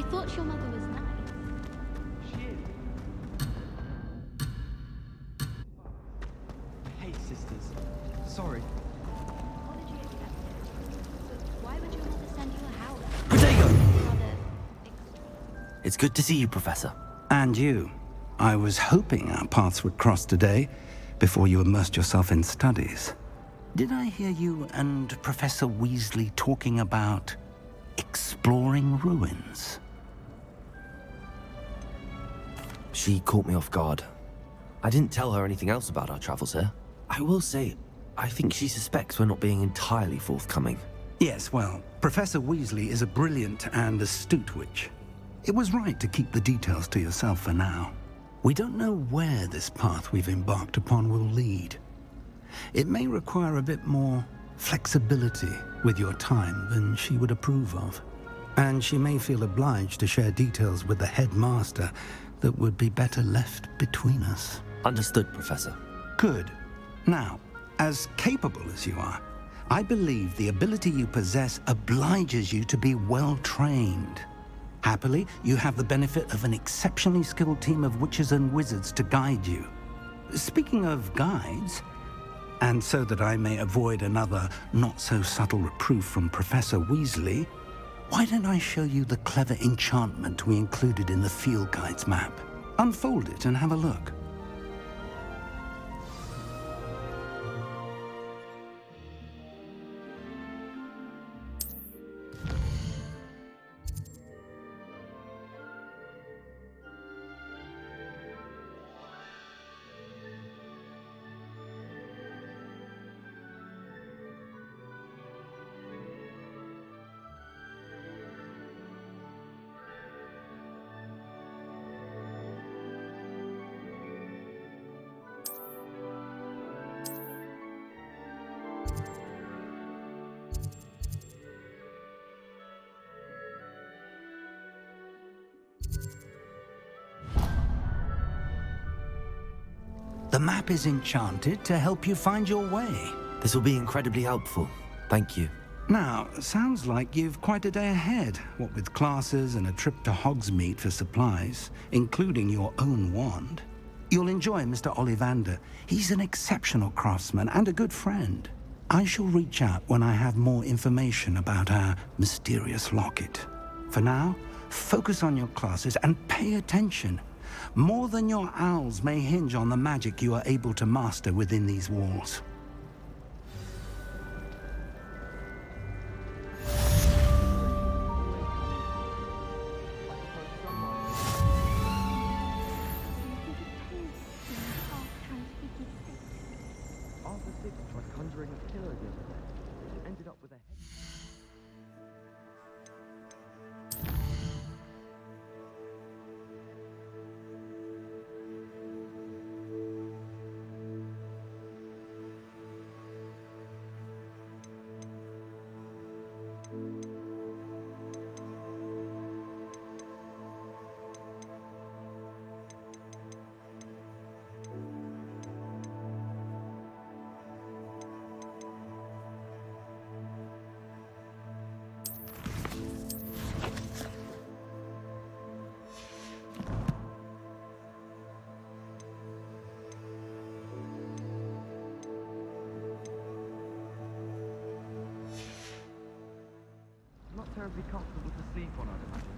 thought your mother was nice. She is. I hate sisters. Sorry. Apology accepted. But why would your mother send you a howler? Protego! Rather extreme. It's good to see you, Professor. And you. I was hoping our paths would cross today, before you immersed yourself in studies. Did I hear you and Professor Weasley talking about exploring ruins? She caught me off guard. I didn't tell her anything else about our travels here. I will say, I think she suspects we're not being entirely forthcoming. Yes, well, Professor Weasley is a brilliant and astute witch. It was right to keep the details to yourself for now. We don't know where this path we've embarked upon will lead. It may require a bit more flexibility with your time than she would approve of. And she may feel obliged to share details with the headmaster that would be better left between us. Understood, Professor. Good. Now, as capable as you are, I believe the ability you possess obliges you to be well trained. Happily, you have the benefit of an exceptionally skilled team of witches and wizards to guide you. Speaking of guides, and so that I may avoid another not-so-subtle reproof from Professor Weasley, why don't I show you the clever enchantment we included in the field guide's map? Unfold it and have a look. The map is enchanted to help you find your way. This will be incredibly helpful. Thank you. Now, sounds like you've quite a day ahead, what with classes and a trip to Hogsmeade for supplies, including your own wand. You'll enjoy Mr. Ollivander. He's an exceptional craftsman and a good friend. I shall reach out when I have more information about our mysterious locket. For now, focus on your classes and pay attention. More than your owls may hinge on the magic you are able to master within these walls. Arthur Figg tried conjuring a killer the other day. It ended up with a head. Not terribly comfortable to sleep on, I'd imagine.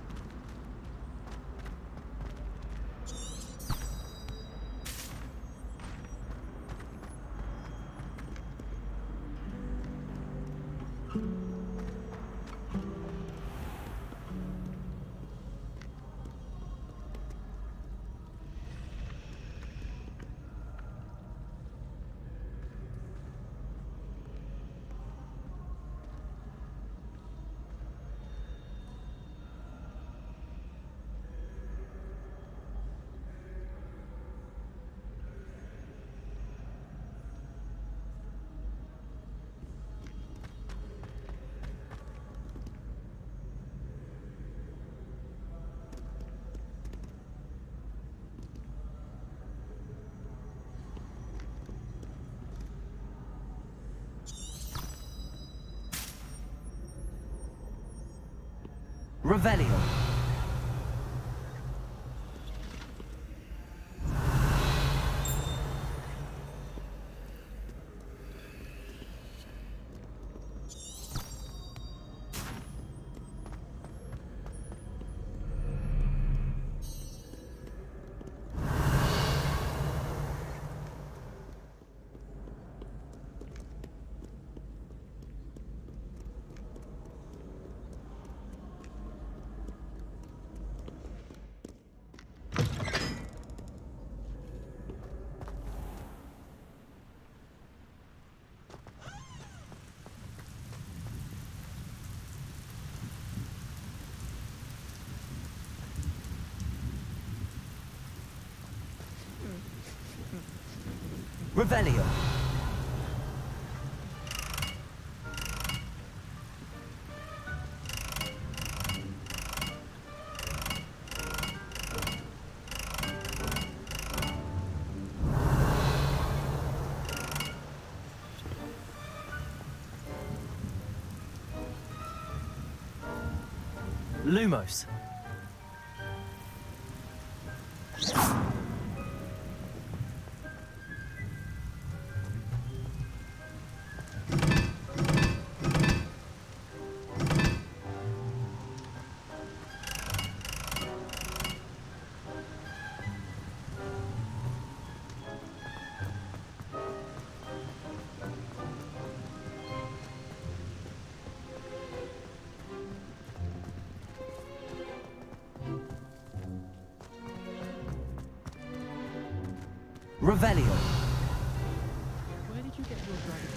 Revelio. Revelio. Lumos. Revelio. Where did you get your dragon?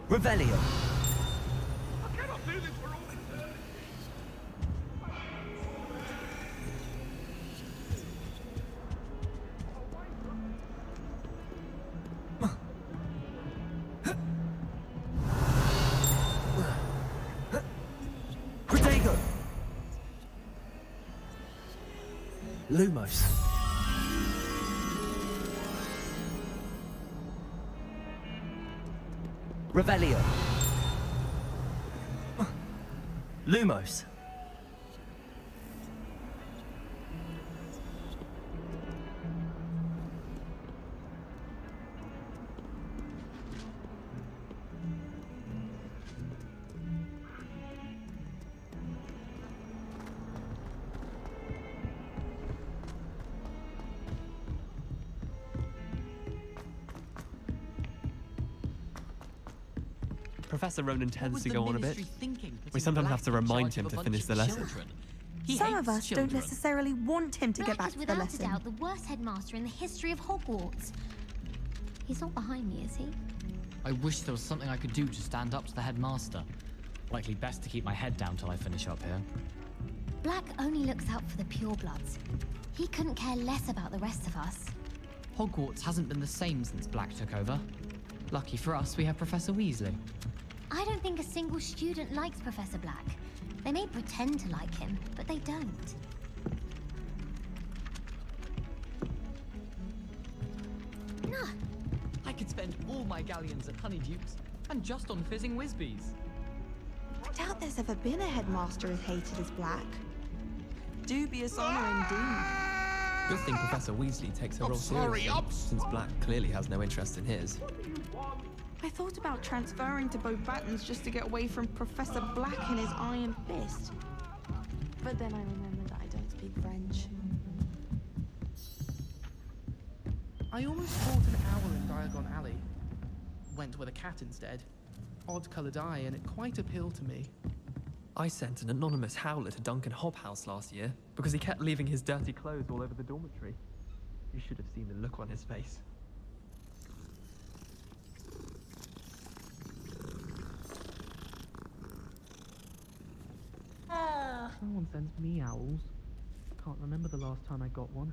Revelio. I cannot do this for all eternity. Protego. Lumos. Revelio. Lumos. Professor Ronan tends to the go on a bit. Ministry thinking, We putting sometimes Black have to in remind charge him of a to bunch finish of the lesson. children? He Some hates of us children. don't necessarily want him to get Black back is to the without a lesson. doubt the worst headmaster in the history of Hogwarts. He's not behind me, is he? I wish there was something I could do to stand up to the headmaster. Likely best to keep my head down till I finish up here. Black only looks out for the purebloods. He couldn't care less about the rest of us. Hogwarts hasn't been the same since Black took over. Lucky for us, we have Professor Weasley. I don't think a single student likes Professor Black. They may pretend to like him, but they don't. Nah, I could spend all my galleons at Honeydukes and just on fizzing Whizbees. I doubt there's ever been a headmaster as hated as Black. Dubious honor indeed. Good thing Professor Weasley takes her role seriously, since Black clearly has no interest in his. I thought about transferring to Beauxbatons just to get away from Professor Black and his iron fist. But then I remembered that I don't speak French. I almost fought an owl in Diagon Alley. Went with a cat instead. Odd-coloured eye, and it quite appealed to me. I sent an anonymous howler to Duncan Hobhouse last year because he kept leaving his dirty clothes all over the dormitory. You should have seen the look on his face. Someone sends me owls. can't remember the last time I got one.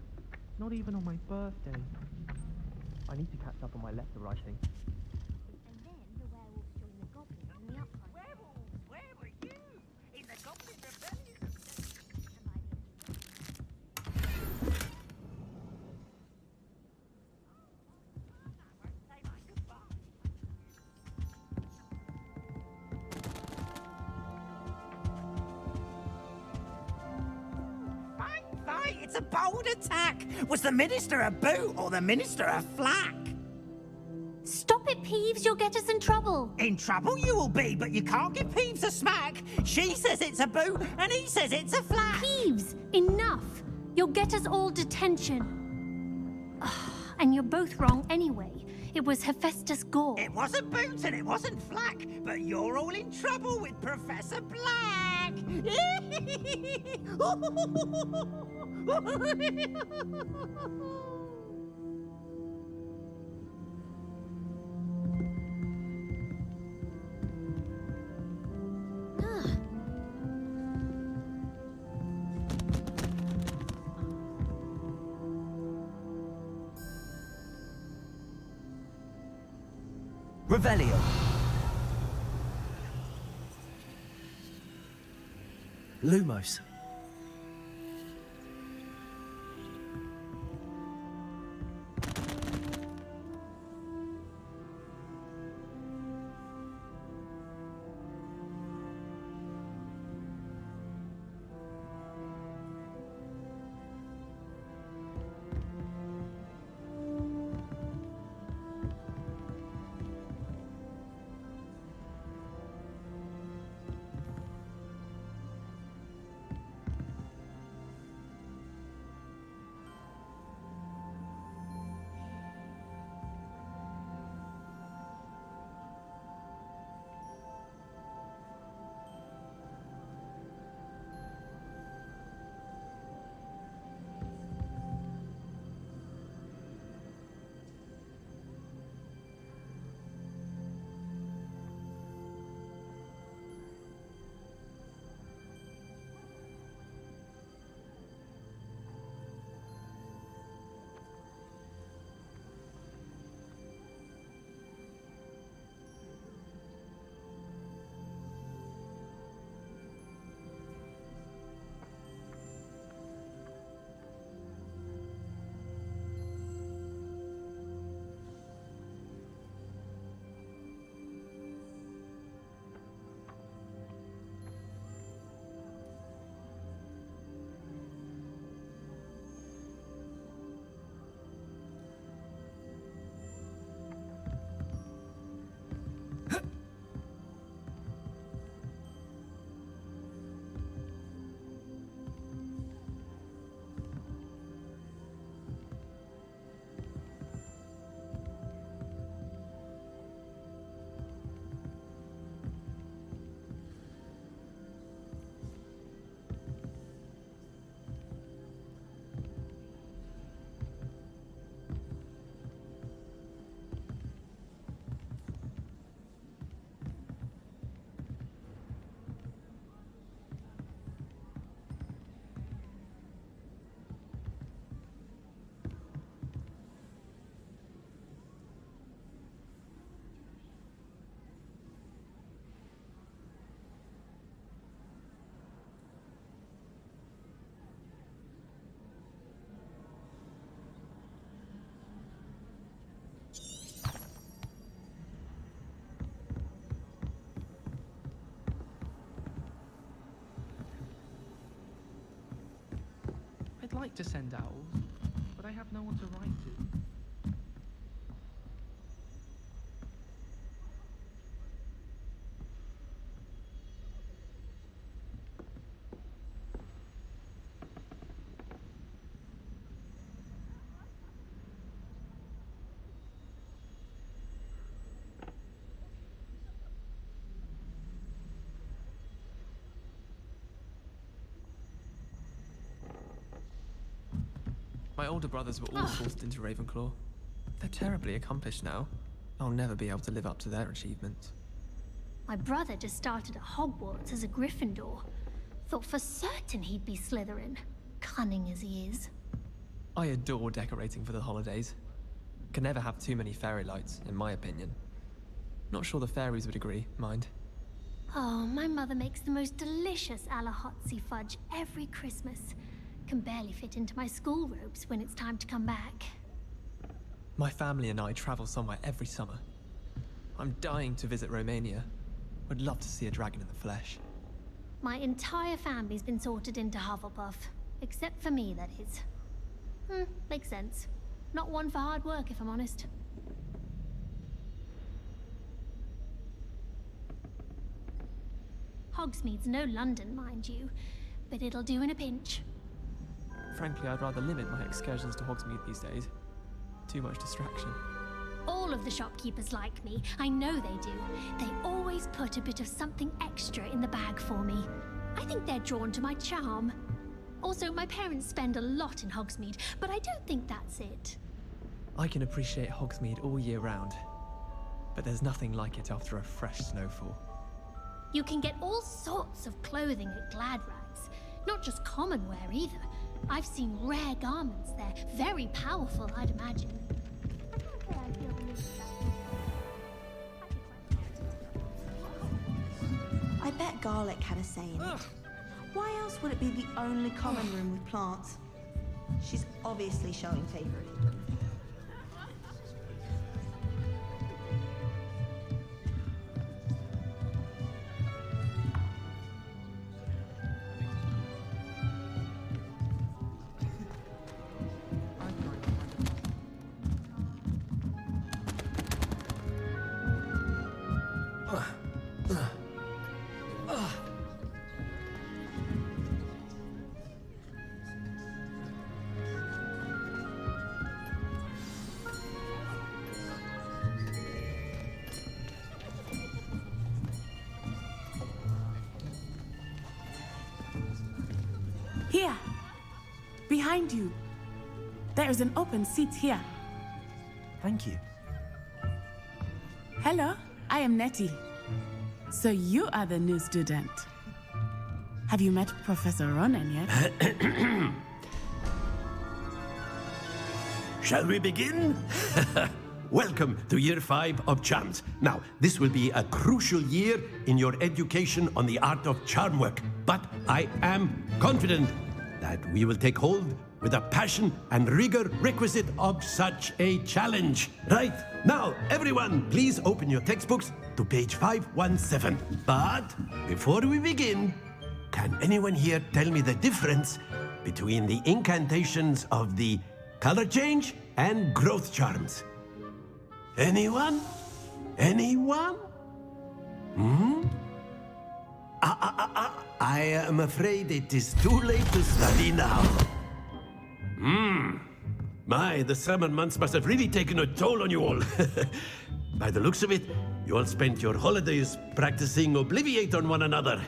Not even on my birthday. I need to catch up on my letter writing. And then the werewolves join the goblins in the uprising. Werewolves, where were you? In the Goblin Rebellion. Say my goodbye. Fight! It's a bold attack! Was the Minister a boot or the Minister a flack? Stop it, Peeves! You'll get us in trouble! In trouble you will be, but you can't give Peeves a smack. She says it's a boot, and he says it's a flack. Peeves! Enough! You'll get us all detention. And you're both wrong anyway. It was Hephaestus Gore. It wasn't boot and it wasn't flack, but you're all in trouble with Professor Black. Revelio. Lumos. I'd like to send owls, but I have no one to write to. My older brothers were all forced into Ravenclaw. They're terribly accomplished now. I'll never be able to live up to their achievements. My brother just started at Hogwarts as a Gryffindor. Thought for certain he'd be Slytherin. cunning as he is. I adore decorating for the holidays. Can never have too many fairy lights, in my opinion. Not sure the fairies would agree, mind. Oh, my mother makes the most delicious Alahotzi fudge every Christmas. Can barely fit into my school robes when it's time to come back. My family and I travel somewhere every summer. I'm dying to visit Romania. Would love to see a dragon in the flesh. My entire family's been sorted into Hufflepuff. Except for me, that is. Makes sense. Not one for hard work, if I'm honest. Hogsmeade's no London, mind you, but it'll do in a pinch. Frankly, I'd rather limit my excursions to Hogsmeade these days. Too much distraction. All of the shopkeepers like me. I know they do. They always put a bit of something extra in the bag for me. I think they're drawn to my charm. Also, my parents spend a lot in Hogsmeade, but I don't think that's it. I can appreciate Hogsmeade all year round, but there's nothing like it after a fresh snowfall. You can get all sorts of clothing at Gladrags. Not just common wear either. I've seen rare garments there. Very powerful, I'd imagine. I bet garlic had a say in it. Why else would it be the only common room with plants? She's obviously showing favoritism. Here, behind you. There is an open seat here. Thank you. Hello, I am Nettie. So you are the new student. Have you met Professor Ronan yet? Shall we begin? Welcome to Year 5 of Charms. Now, this will be a crucial year in your education on the art of charm work, but I am confident that we will take hold with the passion and rigor requisite of such a challenge. Right, now, everyone, please open your textbooks to page 517. But before we begin, can anyone here tell me the difference between the incantations of the color change and growth charms? Anyone? Anyone? I am afraid it is too late to study now. My, the summer months must have really taken a toll on you all. By the looks of it, you all spent your holidays practicing Obliviate on one another.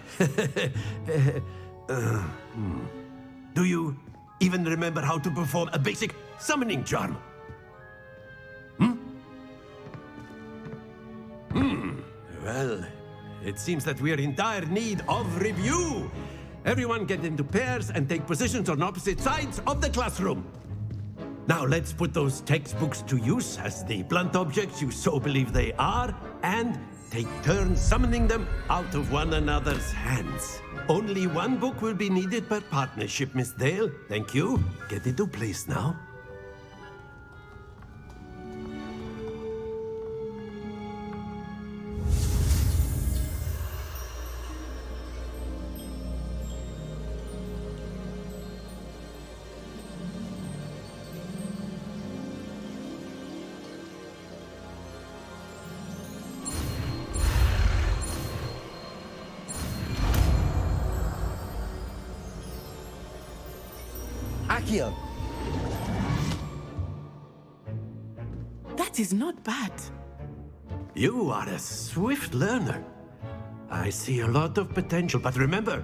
Do you even remember how to perform a basic summoning charm? Well, it seems that we are in dire need of review. Everyone get into pairs and take positions on opposite sides of the classroom. Now let's put those textbooks to use as the blunt objects you so believe they are, and take turns summoning them out of one another's hands. Only one book will be needed per partnership, Miss Dale. Thank you. Get into place now. Akio. That is not bad. You are a swift learner. I see a lot of potential, but remember,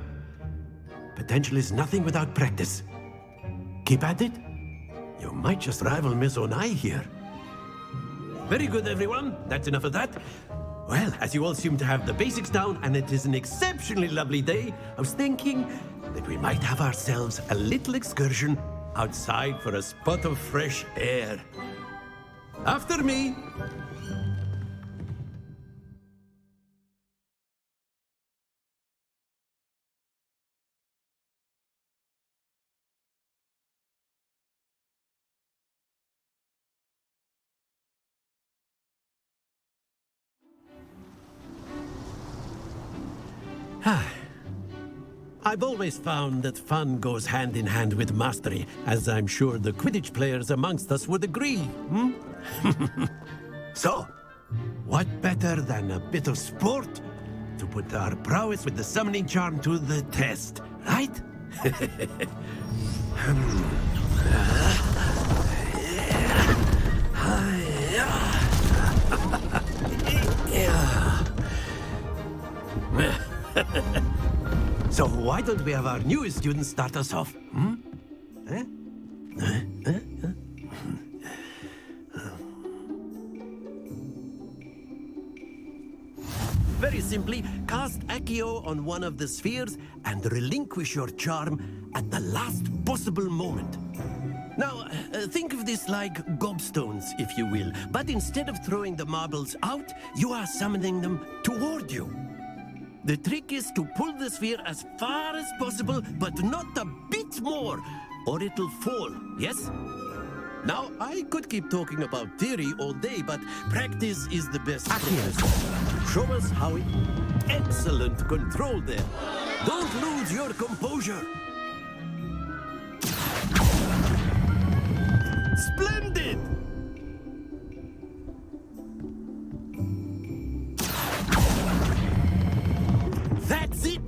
potential is nothing without practice. Keep at it. You might just rival Miss Onai here. Very good, everyone. That's enough of that. Well, as you all seem to have the basics down, and it is an exceptionally lovely day, I was thinking that we might have ourselves a little excursion outside for a spot of fresh air. After me. I've always found that fun goes hand in hand with mastery, as I'm sure the Quidditch players amongst us would agree, hmm? So, what better than a bit of sport to put our prowess with the summoning charm to the test, right? So why don't we have our newest student start us off? Hmm? Very simply, cast Accio on one of the spheres and relinquish your charm at the last possible moment. Now, think of this like gobstones, if you will, but instead of throwing the marbles out, you are summoning them toward you. The trick is to pull the sphere as far as possible, but not a bit more, or it'll fall, yes? Now, I could keep talking about theory all day, but practice is the best professor. Show us how it... Excellent control there. Don't lose your composure. Splendid! That's it!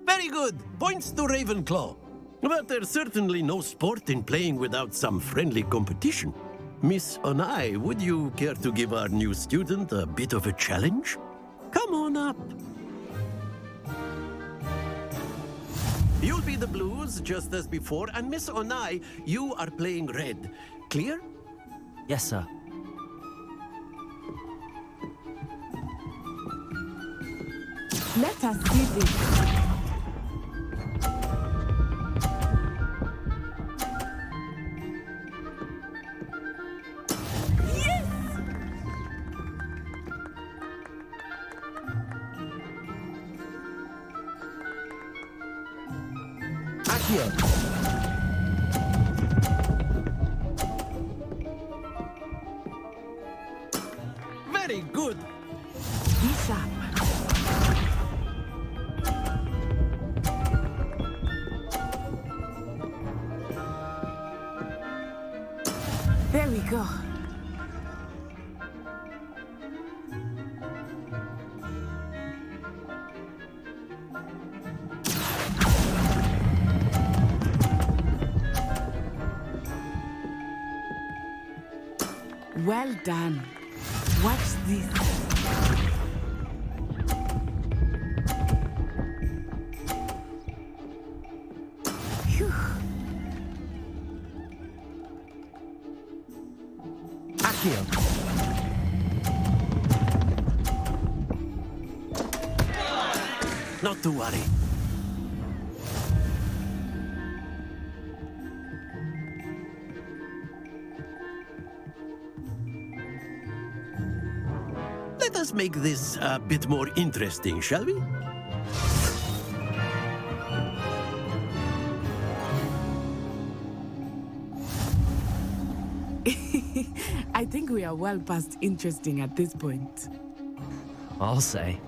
Very good. Points to Ravenclaw. But there's certainly no sport in playing without some friendly competition. Miss Onai, would you care to give our new student a bit of a challenge? Come on up. You'll be the blues, just as before, and Miss Onai, you are playing red. Clear? Yes, sir. Let us see this. Accio. Very good. Be sharp. There we go. Well done. Watch this. Phew. Accio. Not to worry. Let us make this a bit more interesting, shall we? I think we are well past interesting at this point. I'll say.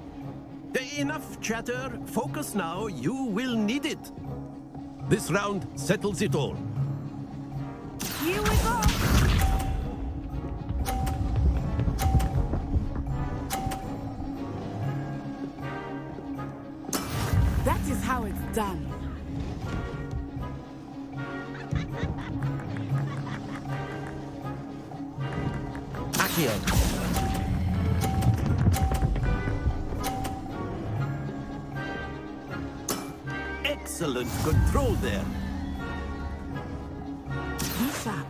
Enough chatter. Focus now. You will need it. This round settles it all. Here we go. That is how it's done. Accio. Excellent control there. Be sharp.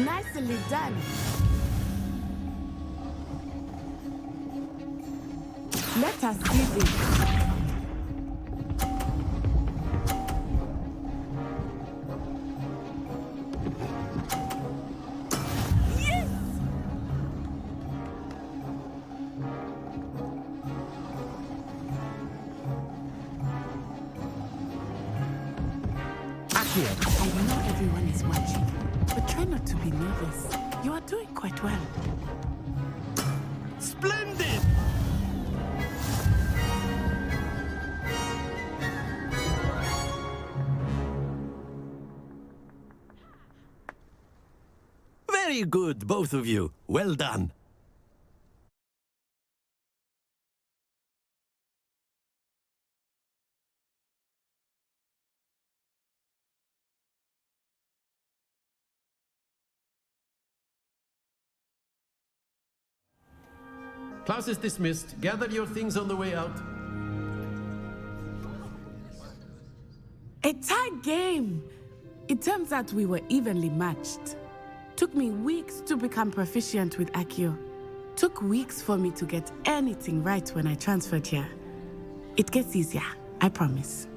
Nicely done. Let us see this. I know everyone is watching, but try not to be nervous. You are doing quite well. Splendid! Very good, both of you. Well done. Class is dismissed. Gather your things on the way out. A tie game! It turns out we were evenly matched. Took me weeks to become proficient with Accio. Took weeks for me to get anything right when I transferred here. It gets easier, I promise.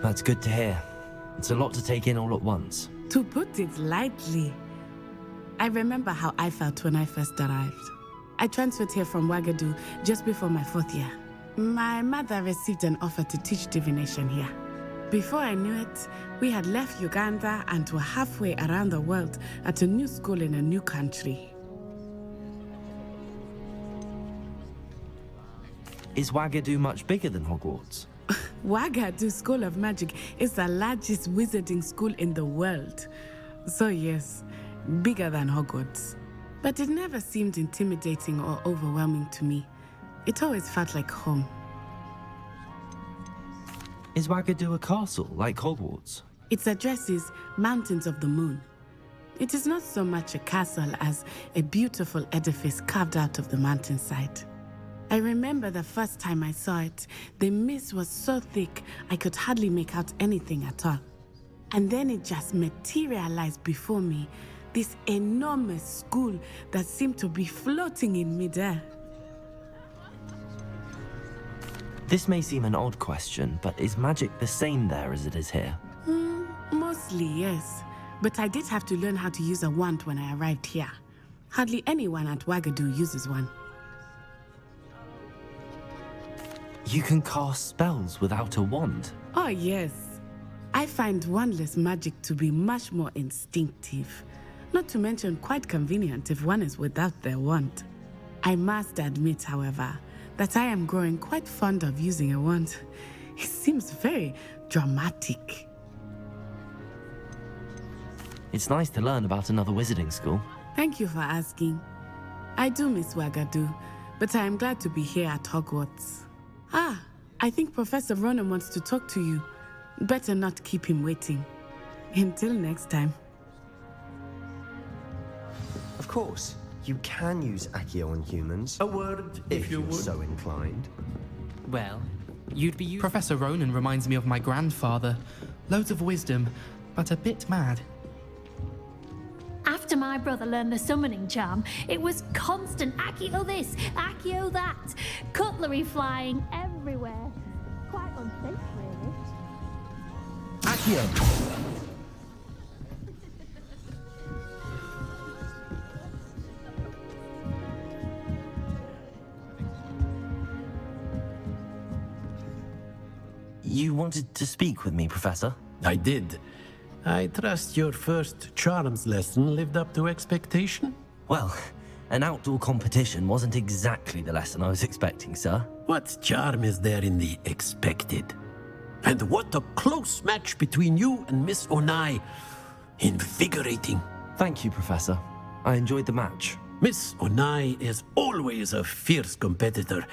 That's good to hear. It's a lot to take in all at once. To put it lightly, I remember how I felt when I first arrived. I transferred here from Ouagadougou just before my 4th year. My mother received an offer to teach divination here. Before I knew it, we had left Uganda and were halfway around the world at a new school in a new country. Is Ouagadougou much bigger than Hogwarts? Ouagadougou School of Magic is the largest wizarding school in the world. So yes, bigger than Hogwarts. But it never seemed intimidating or overwhelming to me. It always felt like home. Is Ouagadougou a castle, like Hogwarts? Its address is Mountains of the Moon. It is not so much a castle as a beautiful edifice carved out of the mountainside. I remember the first time I saw it, the mist was so thick I could hardly make out anything at all. And then it just materialized before me, this enormous school that seemed to be floating in midair. This may seem an odd question, but is magic the same there as it is here? Mostly, yes. But I did have to learn how to use a wand when I arrived here. Hardly anyone at Ouagadougou uses one. You can cast spells without a wand? Oh, yes. I find wandless magic to be much more instinctive. Not to mention quite convenient if one is without their wand. I must admit, however, that I am growing quite fond of using a wand. It seems very dramatic. It's nice to learn about another wizarding school. Thank you for asking. I do miss Ouagadougou, but I am glad to be here at Hogwarts. Ah, I think Professor Ronan wants to talk to you. Better not keep him waiting. Until next time. Of course, you can use Accio on humans. A word, if you you're would. so inclined. Well, you'd be used. Professor Ronan reminds me of my grandfather. Loads of wisdom, but a bit mad. After my brother learned the summoning charm, it was constant Accio this, Accio that, cutlery flying everywhere. Quite unsafe, really. Accio! You wanted to speak with me, Professor? I did. I trust your first charms lesson lived up to expectation? Well, an outdoor competition wasn't exactly the lesson I was expecting, sir. What charm is there in the expected? And what a close match between you and Miss Onai. Invigorating. Thank you, Professor. I enjoyed the match. Miss Onai is always a fierce competitor,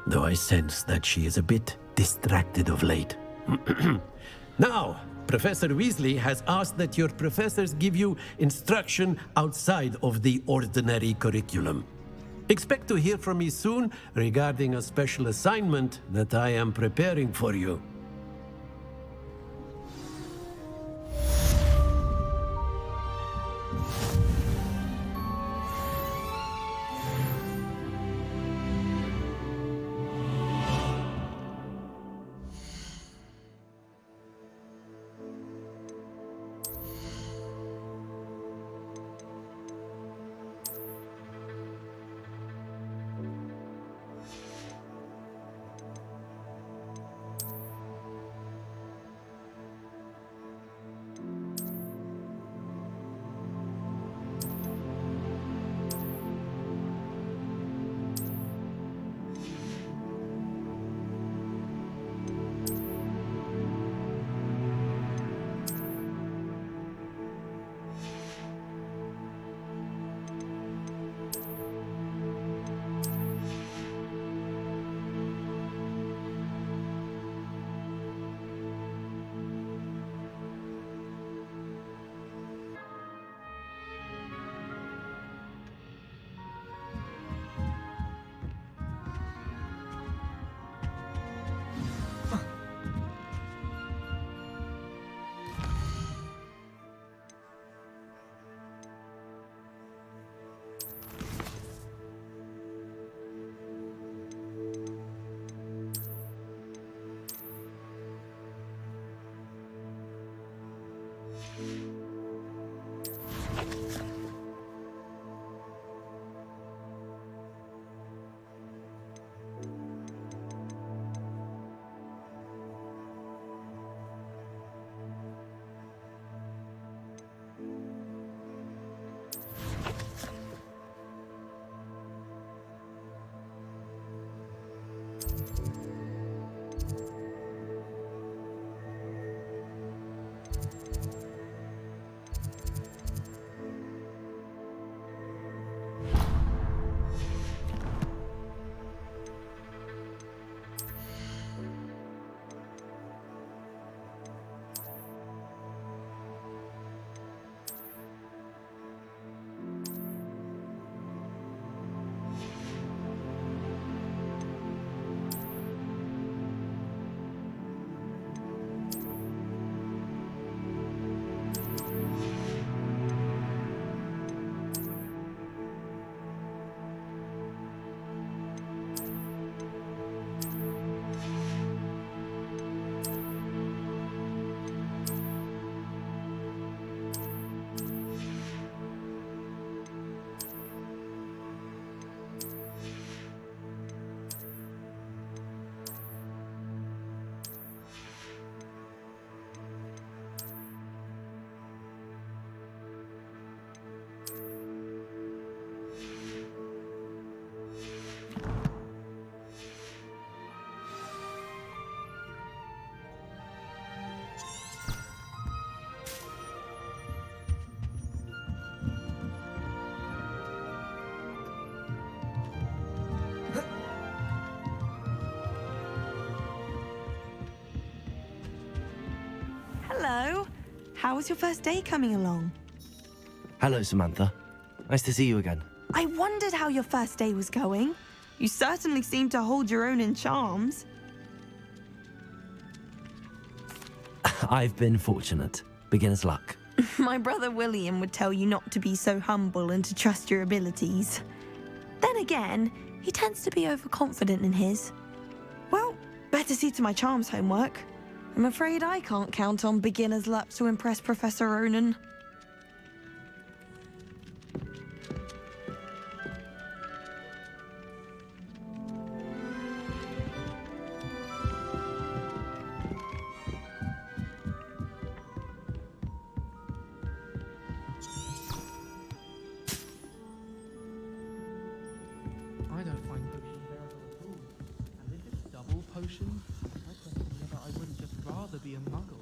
though I sense that she is a bit distracted of late. Now, Professor Weasley has asked that your professors give you instruction outside of the ordinary curriculum. Expect to hear from me soon regarding a special assignment that I am preparing for you. how was your first day coming along? Hello, Samantha. Nice to see you again. I wondered how your first day was going. You certainly seem to hold your own in charms. I've been fortunate. Beginner's luck. My brother William would tell you not to be so humble and to trust your abilities. Then again, he tends to be overconfident in his. Well, better see to my charms homework. I'm afraid I can't count on beginner's luck to impress Professor Ronan. I don't find potions bearable at all. And if it's double potion, I question whether I wouldn't just rather be a muggle.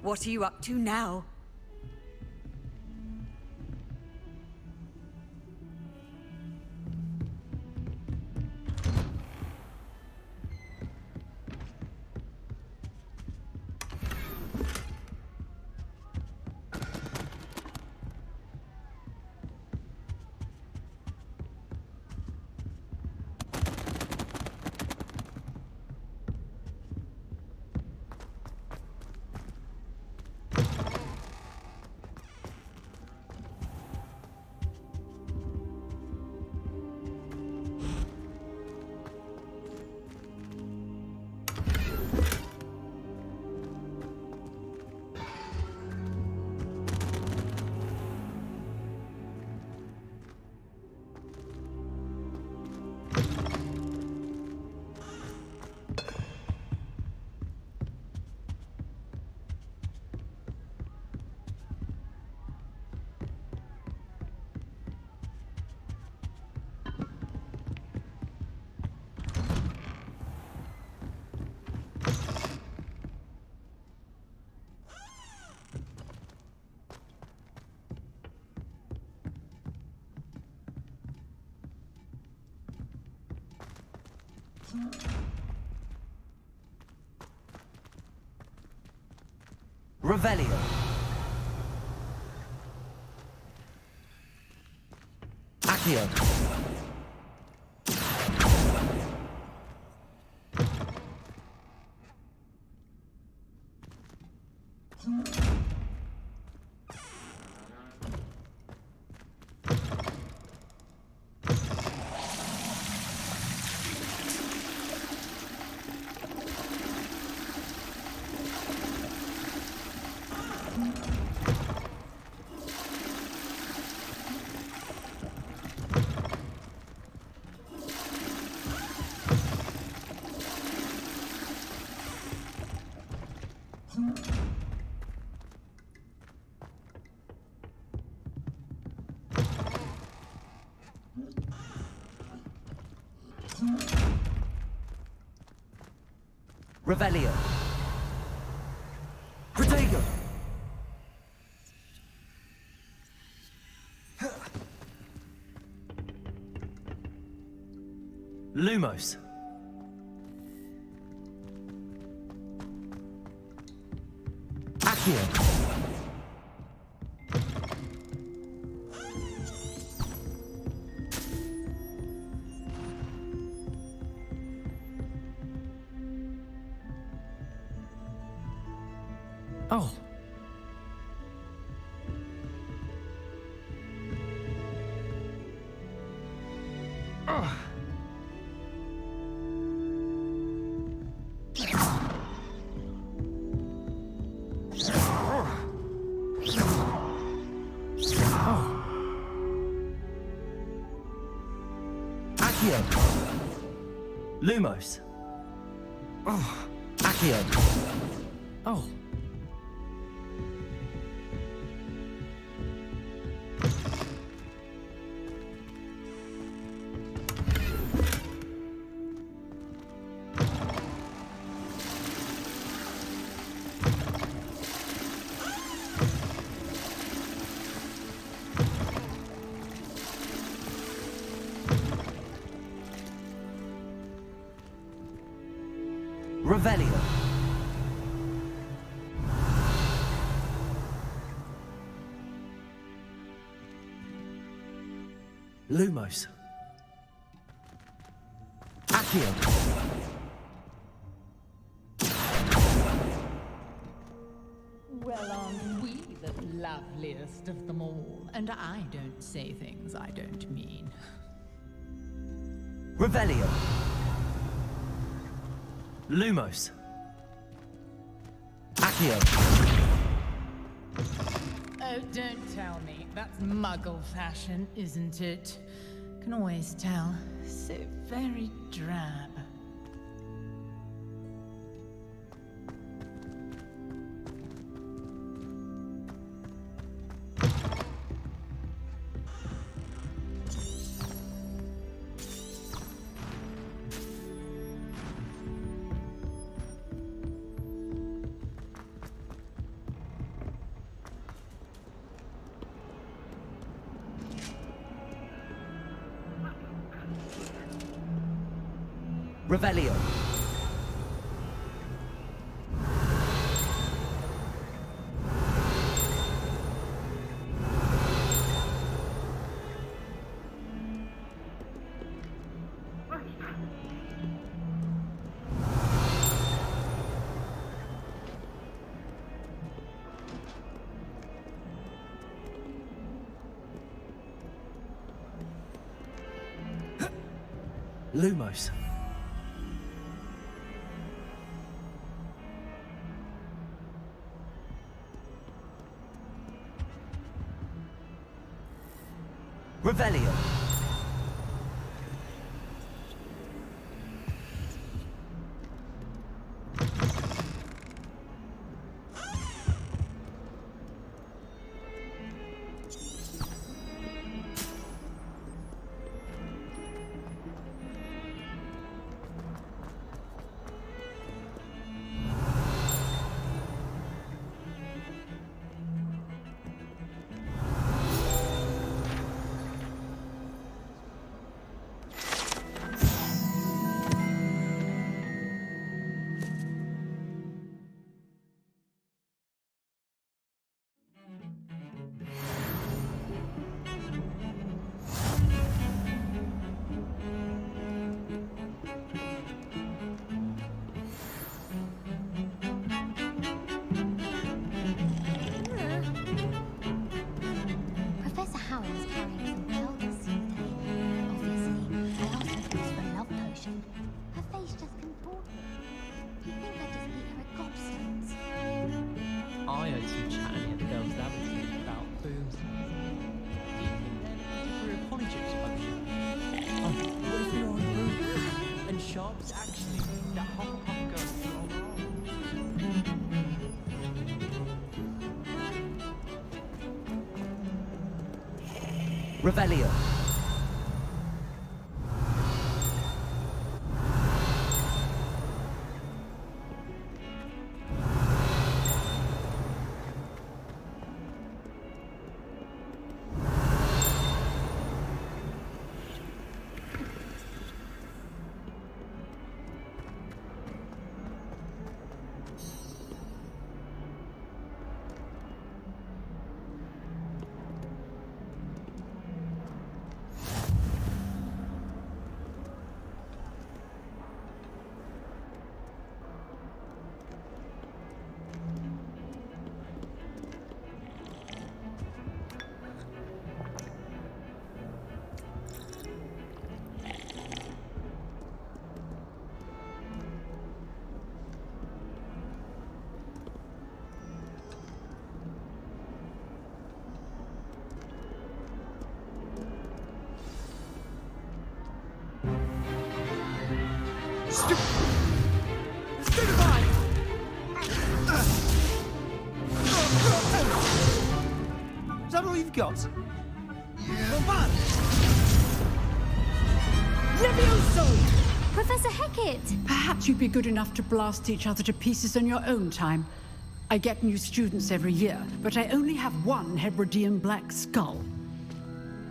What are you up to now? Revelio. Accio. Revelio. Protego. Lumos. Accio. Oh. Oh. Accio. Lumos. Oh. Accio. Oh. Revelio. Lumos. Accio. Well, aren't we the loveliest of them all? And I don't say things I don't mean. Revelio. Lumos. Accio. Oh, don't tell me. That's muggle fashion, isn't it? Can always tell. So very drab. Revelio. Lumos. Revelio. Professor Howard is carrying some pearl this day. Obviously, I asked her if it was for a love potion. Her face just contorted. You think I just eat her at gobstones? I heard some chatting at the girls' lavatory about boobs. Do you think they're looking for a polychips potion? Oh, what if you're on boobs? And Sharp's actually that Hufflepuff girl from Revelio. Is that all you've got? Levioso! Professor Hecat! Perhaps you'd be good enough to blast each other to pieces in your own time. I get new students every year, but I only have one Hebridean black skull.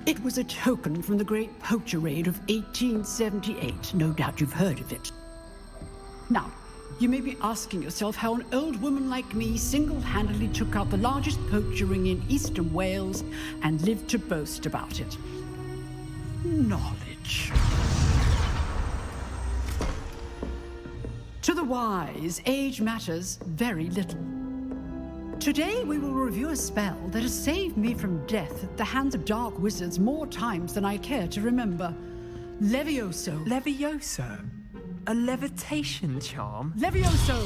It was a token from the Great Poacher Raid of 1878. No doubt you've heard of it. Now, you may be asking yourself how an old woman like me single-handedly took out the largest poacher ring in eastern Wales and lived to boast about it. Knowledge. To the wise, age matters very little. Today we will review a spell that has saved me from death at the hands of dark wizards more times than I care to remember. Levioso. Levioso? A levitation charm? Levioso!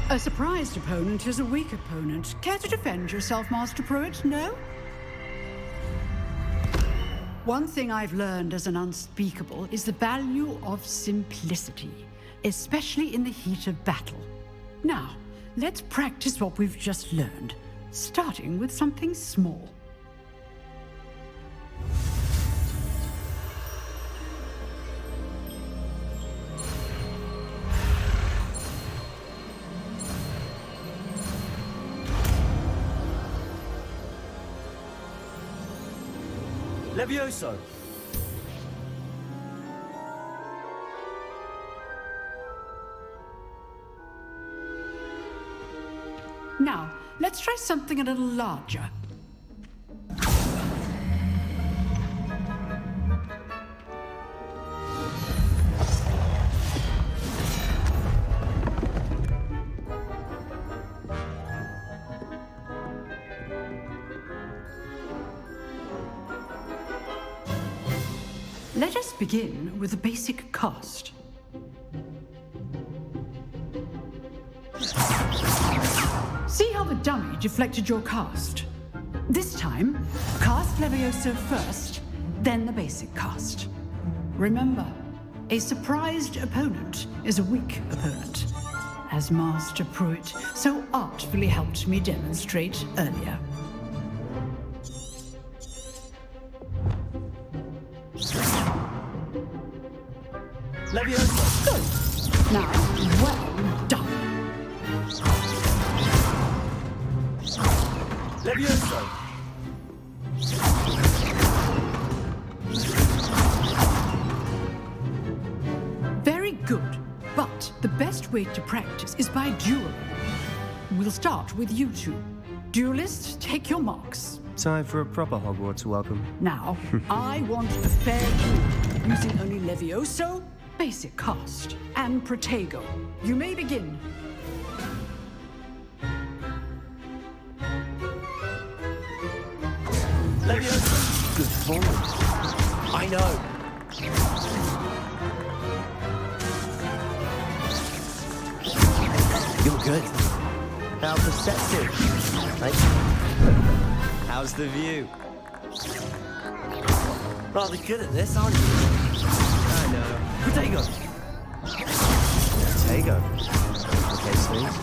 A surprised opponent is a weak opponent. Care to defend yourself, Master Pruitt? No? One thing I've learned as an unspeakable is the value of simplicity, especially in the heat of battle. Now, let's practice what we've just learned, starting with something small. Levioso! Now, let's try something a little larger. Let us begin with a basic cast. See how the dummy deflected your cast? This time, cast Levioso first, then the basic cast. Remember, a surprised opponent is a weak opponent, as Master Pruitt so artfully helped me demonstrate earlier. Levioso! Good. Now, well done. Levioso! Very good. But the best way to practice is by dueling. We'll start with you two. Duelists, take your marks. Time for a proper Hogwarts welcome. Now, I want a fair duel, using only Levioso, basic cast, and Protego. You may begin. Levioso! Good form. I know. You're good. How perceptive. Thank you. How's the view? Rather good at this, aren't you? I know. Protego! Protego. Okay, Steve.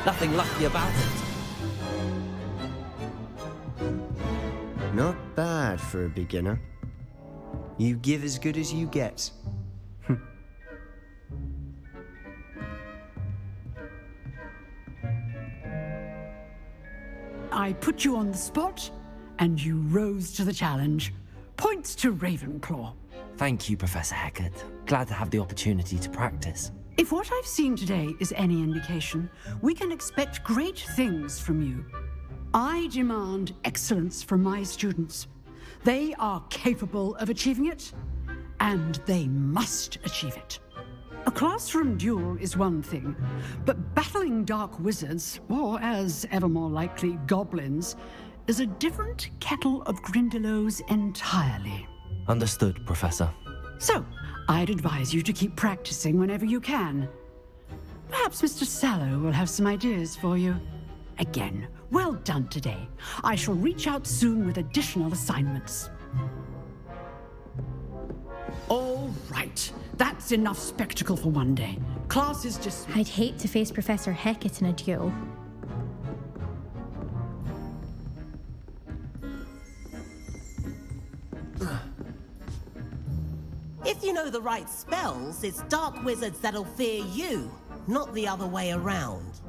Nothing lucky about it. Not bad for a beginner. You give as good as you get. I put you on the spot, and you rose to the challenge. Points to Ravenclaw. Thank you, Professor Hecat. Glad to have the opportunity to practice. If what I've seen today is any indication, we can expect great things from you. I demand excellence from my students. They are capable of achieving it, and they must achieve it. A classroom duel is one thing, but battling dark wizards, or as ever more likely, goblins, is a different kettle of Grindylows entirely. Understood, Professor. So, I'd advise you to keep practicing whenever you can. Perhaps Mr. Sallow will have some ideas for you. Again, well done today. I shall reach out soon with additional assignments. All right. That's enough spectacle for one day. Class is dismissed. I'd hate to face Professor Hecat in a duel. If you know the right spells, it's dark wizards that'll fear you, not the other way around.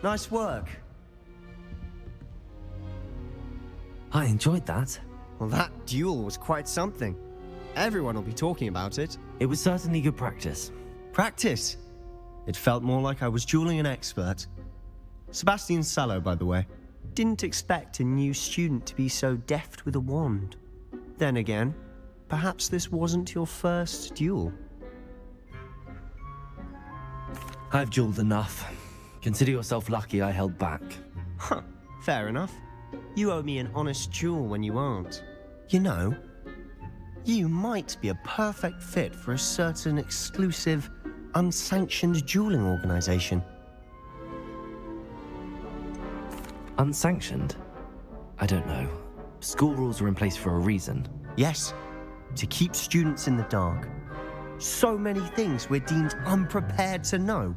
Nice work. I enjoyed that. Well, that duel was quite something. Everyone will be talking about it. It was certainly good practice. Practice? It felt more like I was dueling an expert. Sebastian Sallow, by the way. Didn't expect a new student to be so deft with a wand. Then again, perhaps this wasn't your first duel. I've dueled enough. Consider yourself lucky I held back. Huh, fair enough. You owe me an honest duel when you aren't. You know, you might be a perfect fit for a certain exclusive, unsanctioned dueling organization. Unsanctioned? I don't know. School rules are in place for a reason. Yes, to keep students in the dark. So many things we're deemed unprepared to know.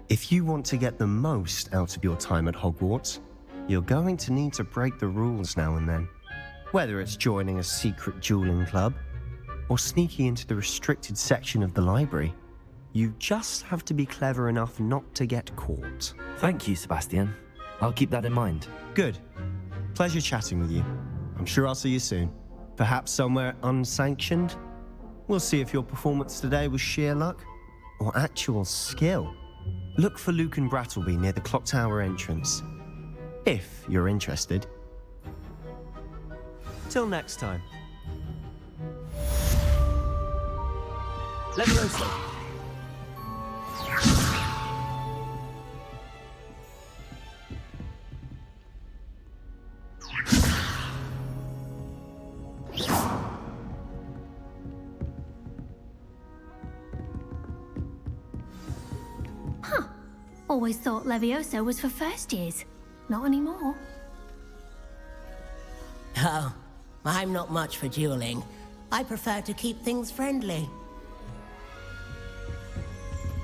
If you want to get the most out of your time at Hogwarts, you're going to need to break the rules now and then. Whether it's joining a secret dueling club, or sneaking into the restricted section of the library, you just have to be clever enough not to get caught. Thank you, Sebastian. I'll keep that in mind. Good. Pleasure chatting with you. I'm sure I'll see you soon. Perhaps somewhere unsanctioned? We'll see if your performance today was sheer luck or actual skill. Look for Luke and Brattleby near the clock tower entrance, if you're interested. Till next time. Leviosa! Huh. Always thought Leviosa was for first years. Not anymore. Oh, I'm not much for dueling. I prefer to keep things friendly.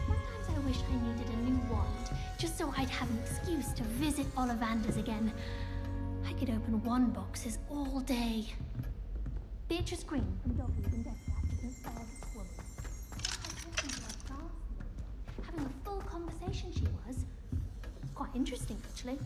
Sometimes I wish I needed a new wand, just so I'd have an excuse to visit Ollivanders again. I could open wand boxes all day. Beatrice Green from Doggies and Death Catchers inspired this woman. I listened to her class, having a full conversation she was. Quite interesting, actually.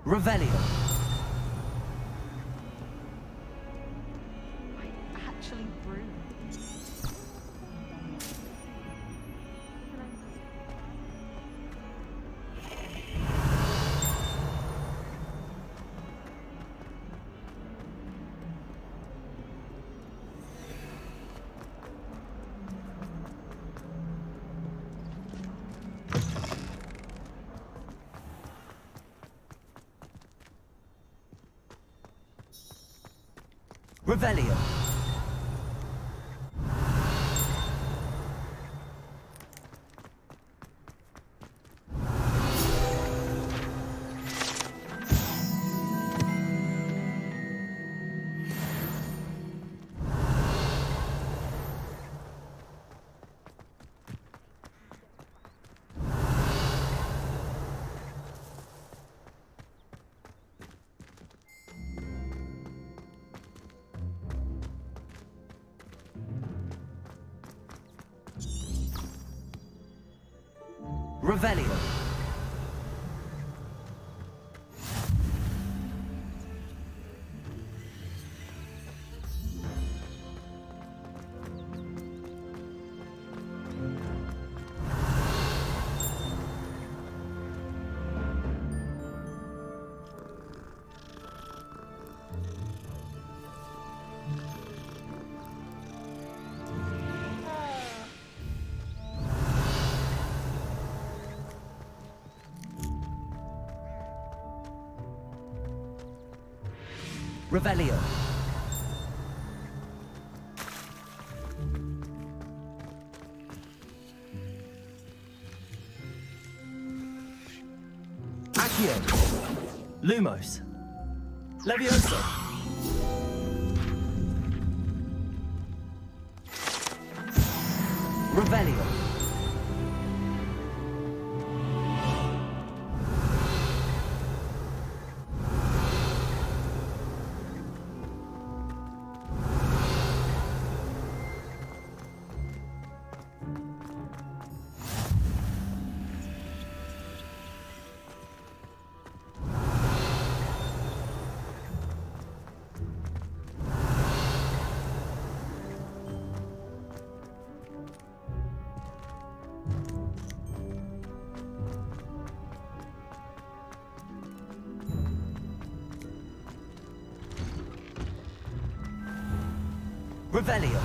Revelio. Actually brew. Revelio. Revelio. Revelio. Accio. Lumos. Levioso. Revelio. Revelio.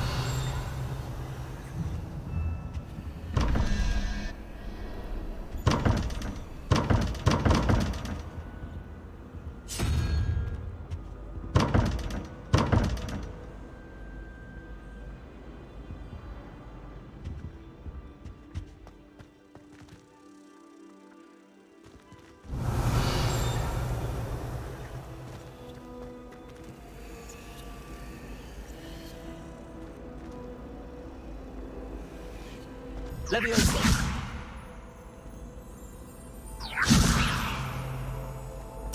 Levioso.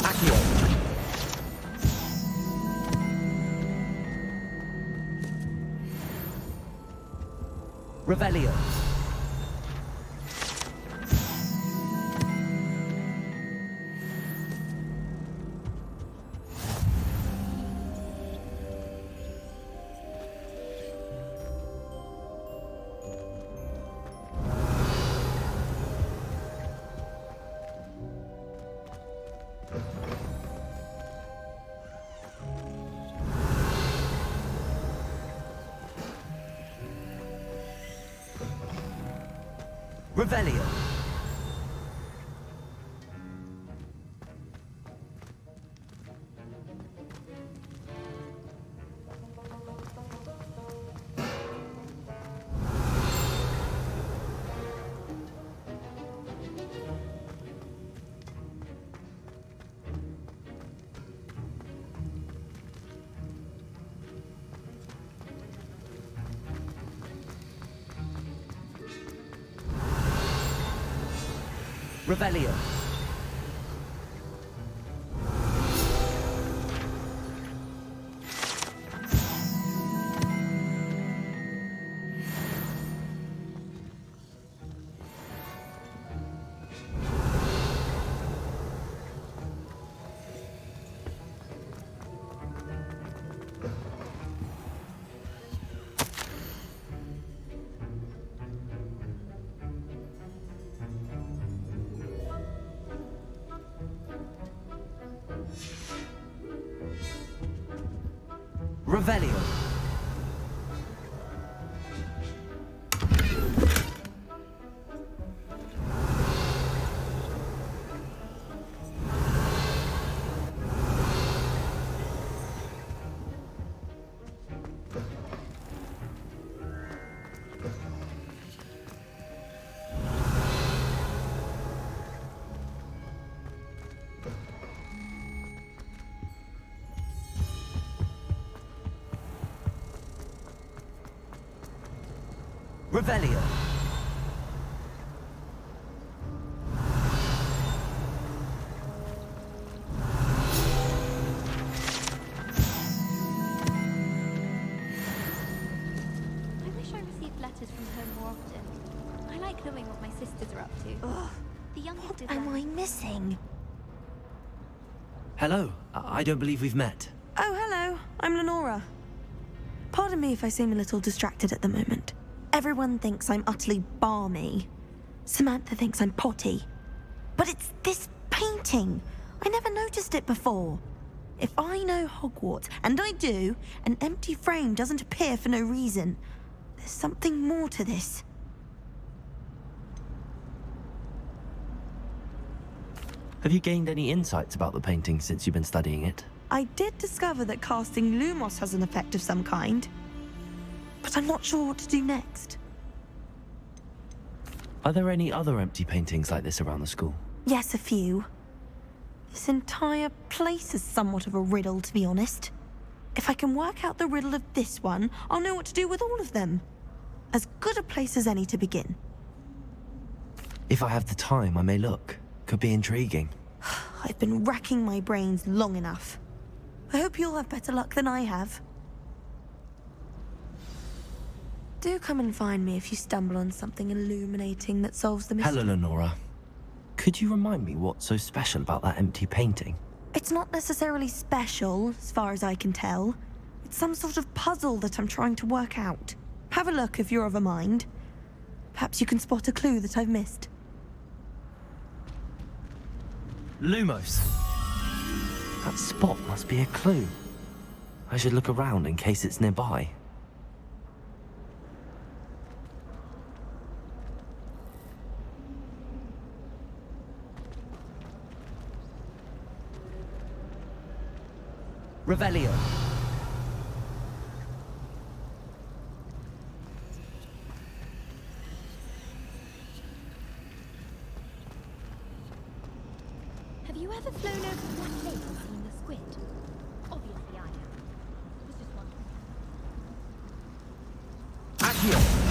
Accio. Revelio. Revelio. Revelio. Revelio. Revelio. I wish I received letters from home more often. I like knowing what my sisters are up to. Ugh. The youngest What am I missing? Hello. I don't believe we've met. Oh, hello. I'm Lenora. Pardon me if I seem a little distracted at the moment. Everyone thinks I'm utterly balmy. Samantha thinks I'm potty. But it's this painting. I never noticed it before. If I know Hogwarts, and I do, an empty frame doesn't appear for no reason. There's something more to this. Have you gained any insights about the painting since you've been studying it? I did discover that casting Lumos has an effect of some kind. But I'm not sure what to do next. Are there any other empty paintings like this around the school? Yes, a few. This entire place is somewhat of a riddle, to be honest. If I can work out the riddle of this one, I'll know what to do with all of them. As good a place as any to begin. If I have the time, I may look. Could be intriguing. I've been racking my brains long enough. I hope you'll have better luck than I have. Do come and find me if you stumble on something illuminating that solves the mystery. Hello, Lenora. Could you remind me what's so special about that empty painting? It's not necessarily special, as far as I can tell. It's some sort of puzzle that I'm trying to work out. Have a look if you're of a mind. Perhaps you can spot a clue that I've missed. Lumos. That spot must be a clue. I should look around in case it's nearby. Revelio. Have you ever flown over Black Lake and seen the squid? Obviously I have. Was just wondering. Accio.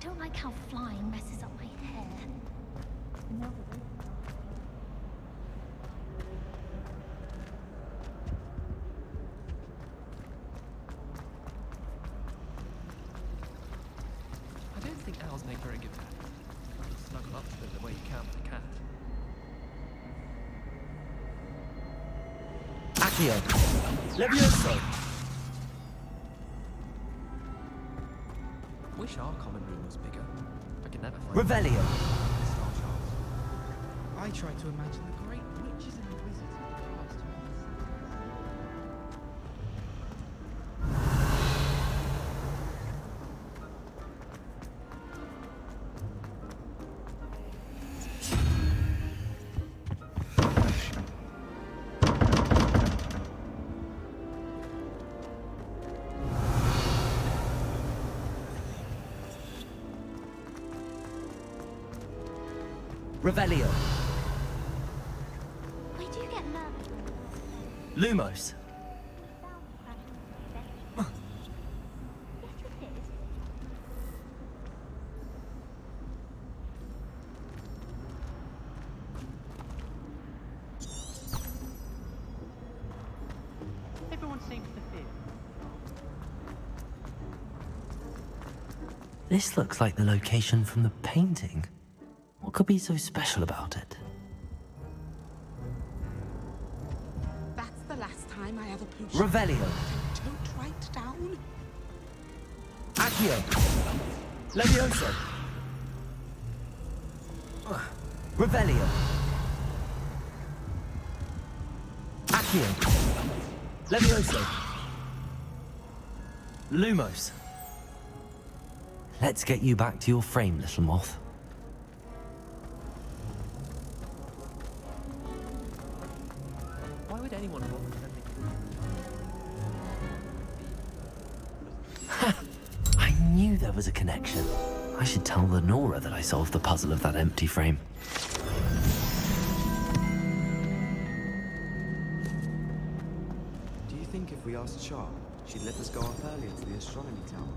don't like how flying messes up my hair. No. I don't think owls make very good pets. Snuggle up to them the way you can with a cat. Accio! Levioso! Wish our common room was bigger. I could never find Revelio! I try to imagine the great witches and wizards of the past. Revelio! I do get nervous. Lumos! Everyone seems to fear. This looks like the location from the painting. What could be so special about it? That's the last time I ever pooched. Revelio! Don't write down. Accio! Levioso! Revelio! Accio! Levioso! Lumos! Let's get you back to your frame, little moth. Why would anyone want to I knew there was a connection. I should tell Lenora that I solved the puzzle of that empty frame. Do you think if we asked Sharp, she'd let us go up earlier to the astronomy tower?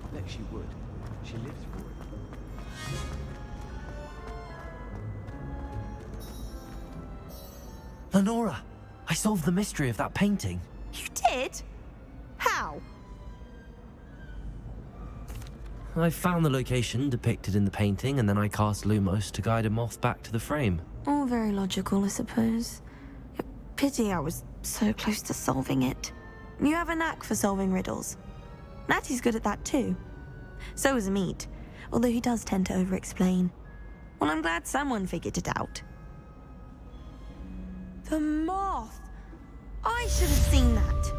I bet she would. She lived for it. Lenora! I solved the mystery of that painting. You did? How? I found the location depicted in the painting, and then I cast Lumos to guide a moth back to the frame. All very logical, I suppose. Pity I was so close to solving it. You have a knack for solving riddles. Natty's good at that too. So is Amit, although he does tend to over-explain. Well, I'm glad someone figured it out. The moth! I should have seen that.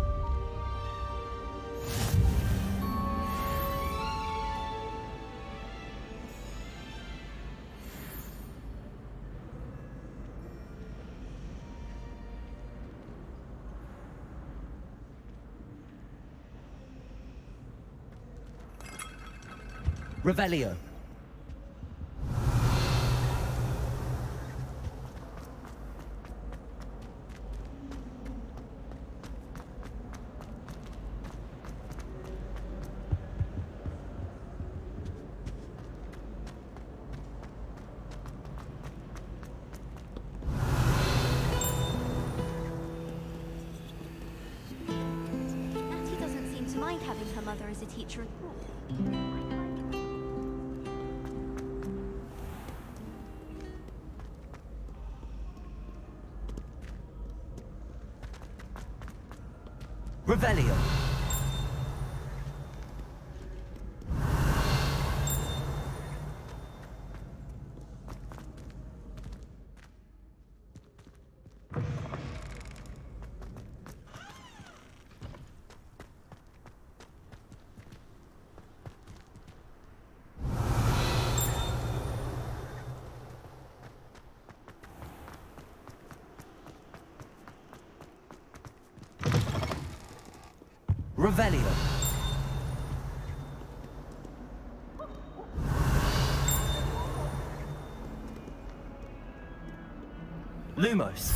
Revelio. Natty doesn't seem to mind having her mother as a teacher at all. Revelio. Revelio. Lumos.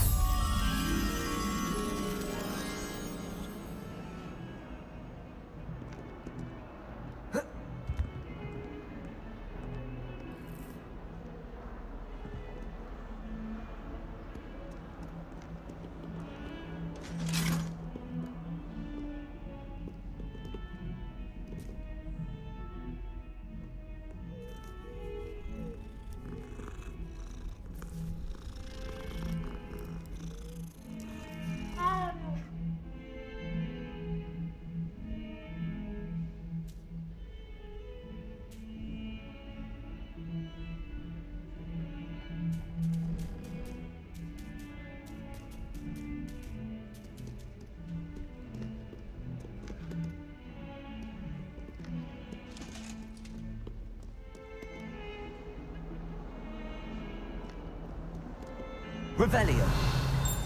Revelio.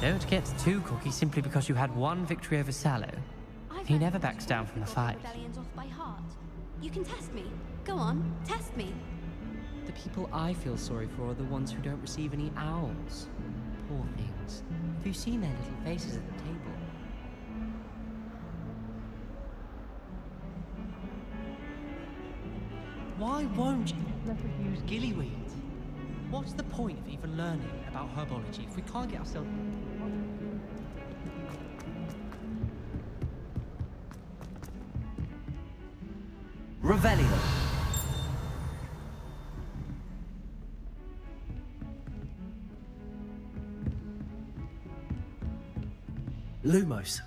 Don't get too cocky simply because you had one victory over Sallow. He never backs down from the fight. Rebellions off by heart. You can test me. Go on, test me. The people I feel sorry for are the ones who don't receive any owls. Poor things. Have you seen their little faces at the table? Why won't you let us use gillyweed? What's the point of even learning about herbology if we can't get ourselves... Revelio. Lumos.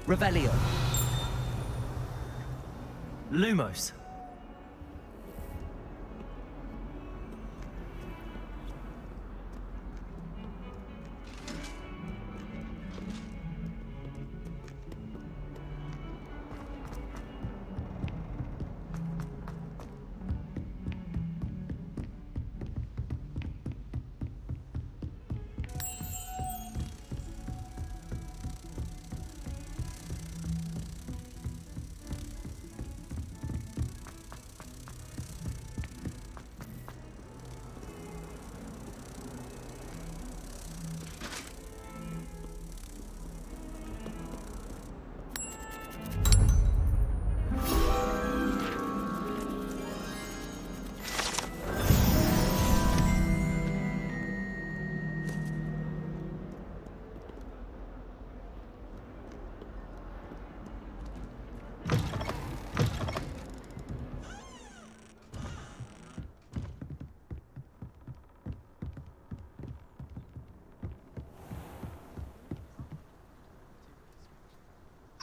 Revelio. Lumos.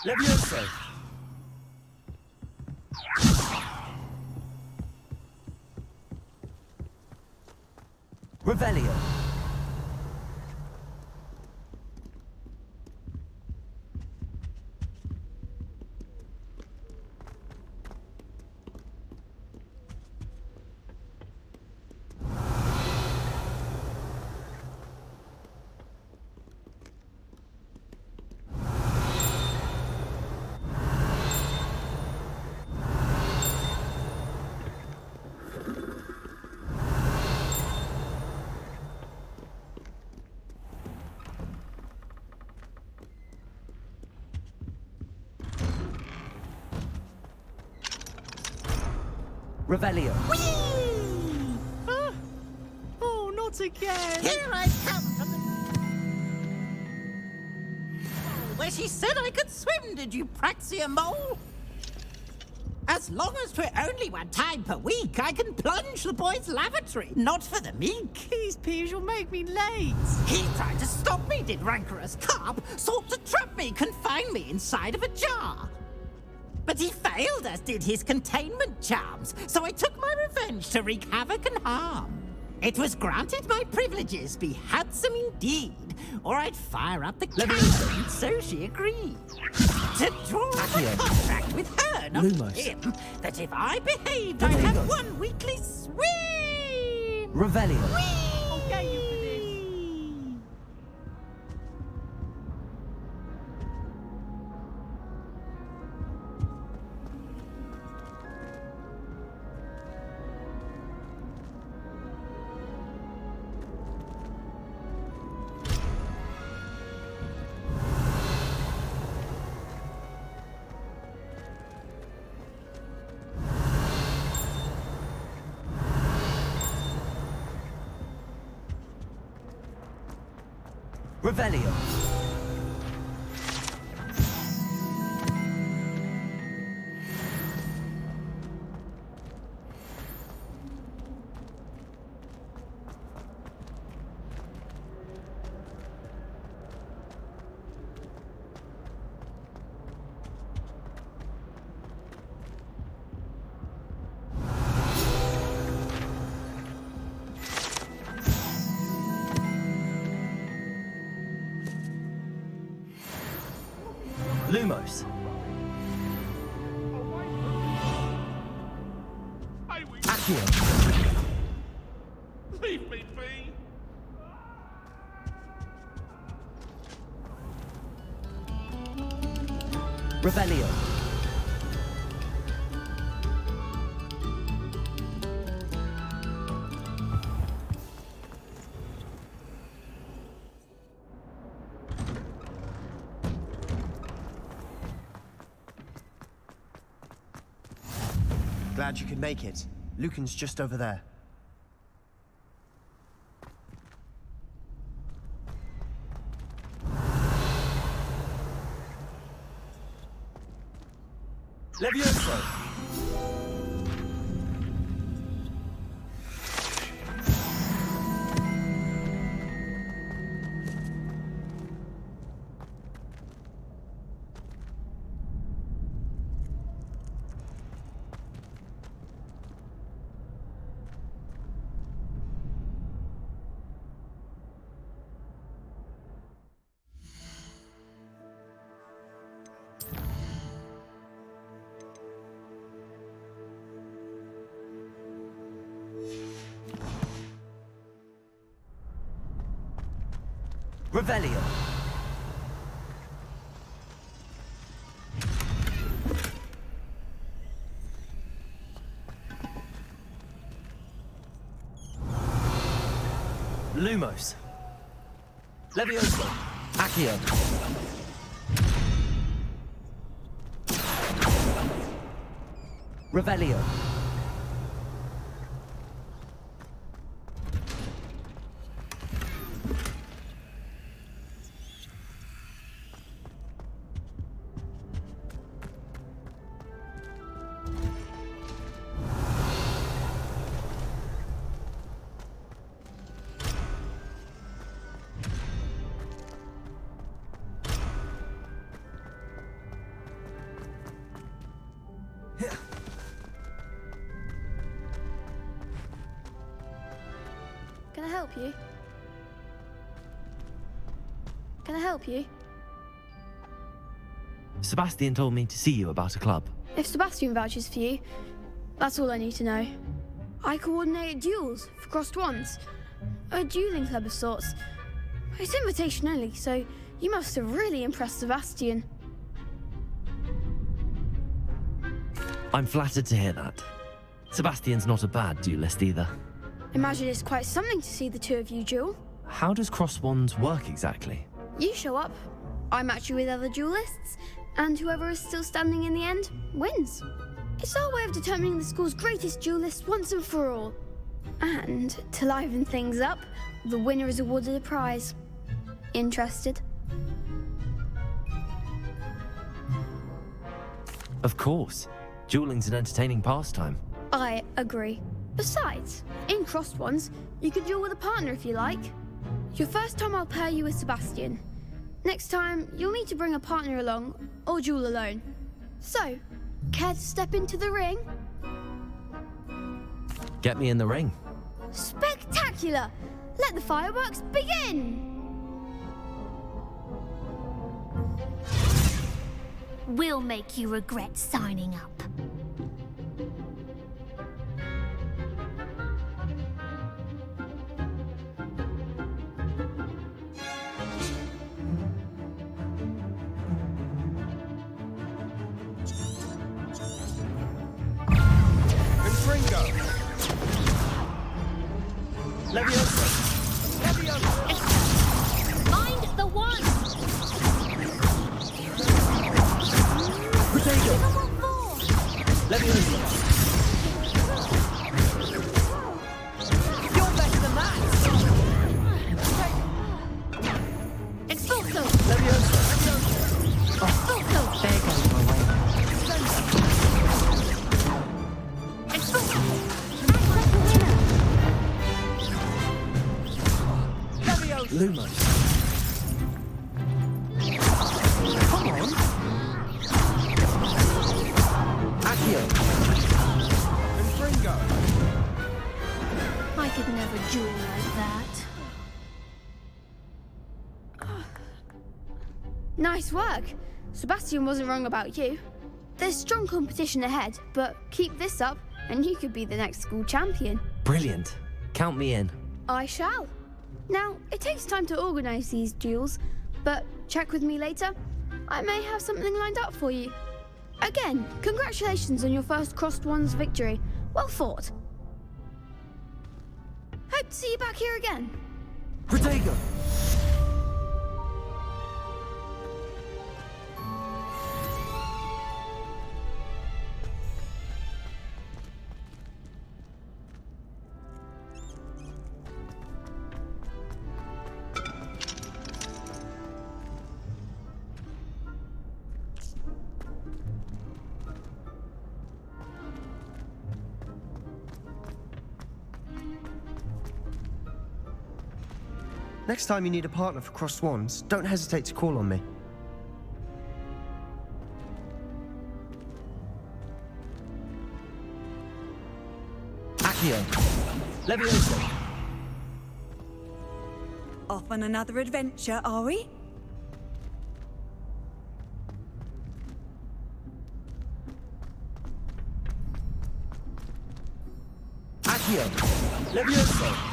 Levioso. Revelio. Revelio. Oh, not again! Here I come from the... where she said I could swim, did you praxia mole? As long as we're only one time per week, I can plunge the boys' lavatory, not for the meek. These peas will make me late. He tried to stop me, did rancorous carp, sought to trap me, confine me inside of a jar. But he failed, as did his containment charms, so I took my revenge to wreak havoc and harm. It was granted my privileges be handsome indeed, or I'd fire up the cannon, so she agreed. To draw a contract with her, not him, that if I behaved, I'd have one weekly swim! Revelio. I'll get you for this. Revelio. Lumos. Accio. Leave me be! Revelio. Glad you could make it. Lucan's just over there. Levioso. Revelio. Lumos. Levioso. Accio. Revelio. Can I help you? Can I help you? Sebastian told me to see you about a club. If Sebastian vouches for you, that's all I need to know. I coordinate duels for crossed wands. A dueling club of sorts. It's invitation only, so you must have really impressed Sebastian. I'm flattered to hear that. Sebastian's not a bad duelist either. Imagine it's quite something to see the two of you duel. How does cross wands work exactly? You show up, I match you with other duelists, and whoever is still standing in the end wins. It's our way of determining the school's greatest duelist once and for all. And to liven things up, the winner is awarded a prize. Interested? Of course. Dueling's an entertaining pastime. I agree. Besides, in crossed ones, you could duel with a partner if you like. Your first time I'll pair you with Sebastian. Next time, you'll need to bring a partner along, or duel alone. So, care to step into the ring? Get me in the ring. Spectacular! Let the fireworks begin! We'll make you regret signing up. Mind the one! You're better than that! Expulso! Expulso! There goes my way. Expulso! Lumos. Come on! Accio. I could never duel like that. Nice work. Sebastian wasn't wrong about you. There's strong competition ahead, but keep this up and you could be the next school champion. Brilliant. Count me in. I shall. Now, it takes time to organise these duels, but check with me later. I may have something lined up for you. Again, congratulations on your first Crossed Wands victory. Well fought. Hope to see you back here again. Protego! Next time you need a partner for Crossed Wands, don't hesitate to call on me. Accio. Levioso. Off on another adventure, are we? Accio. Levioso.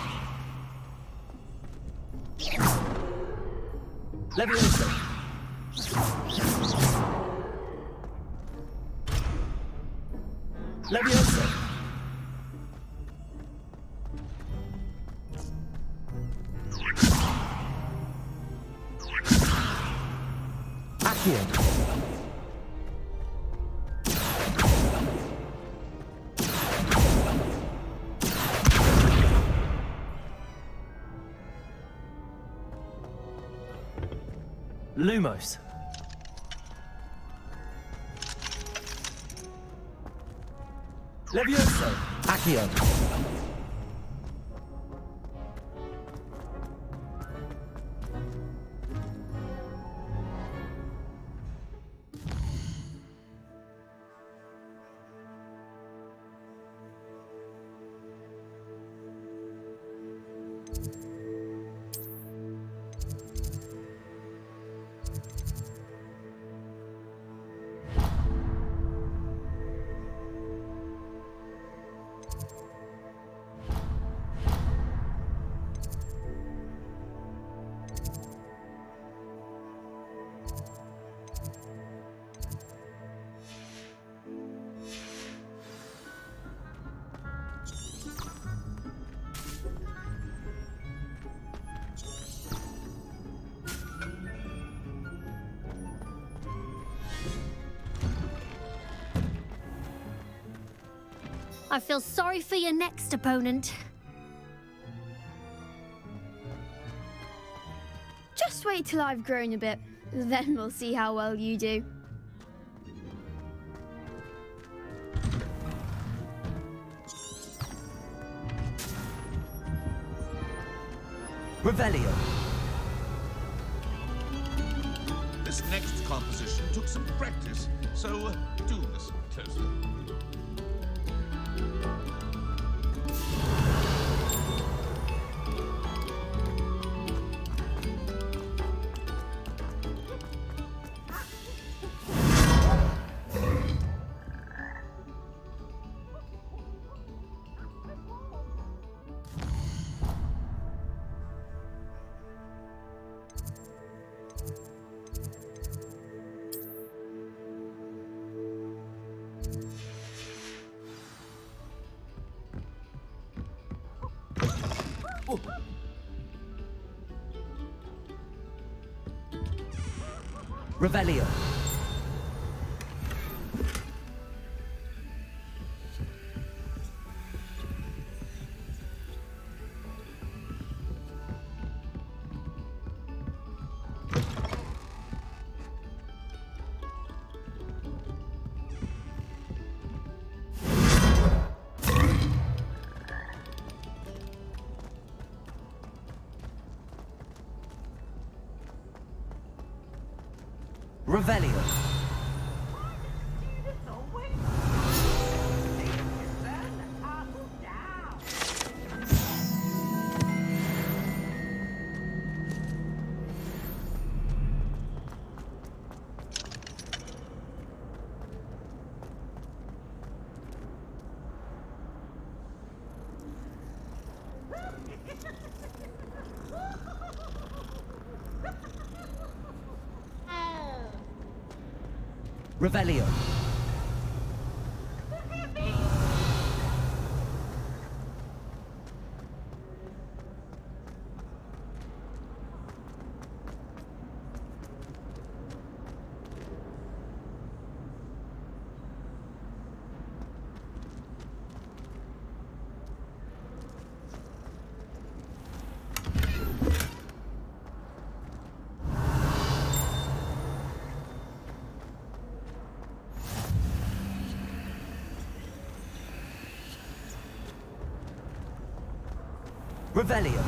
Levioso. Levioso. Accio. Lumos. Levioso. Accio. I feel sorry for your next opponent. Just wait till I've grown a bit, then we'll see how well you do. Revelio. This next composition took some practice, so do listen closely. Revelio. Revelio. Revelio. Revelio.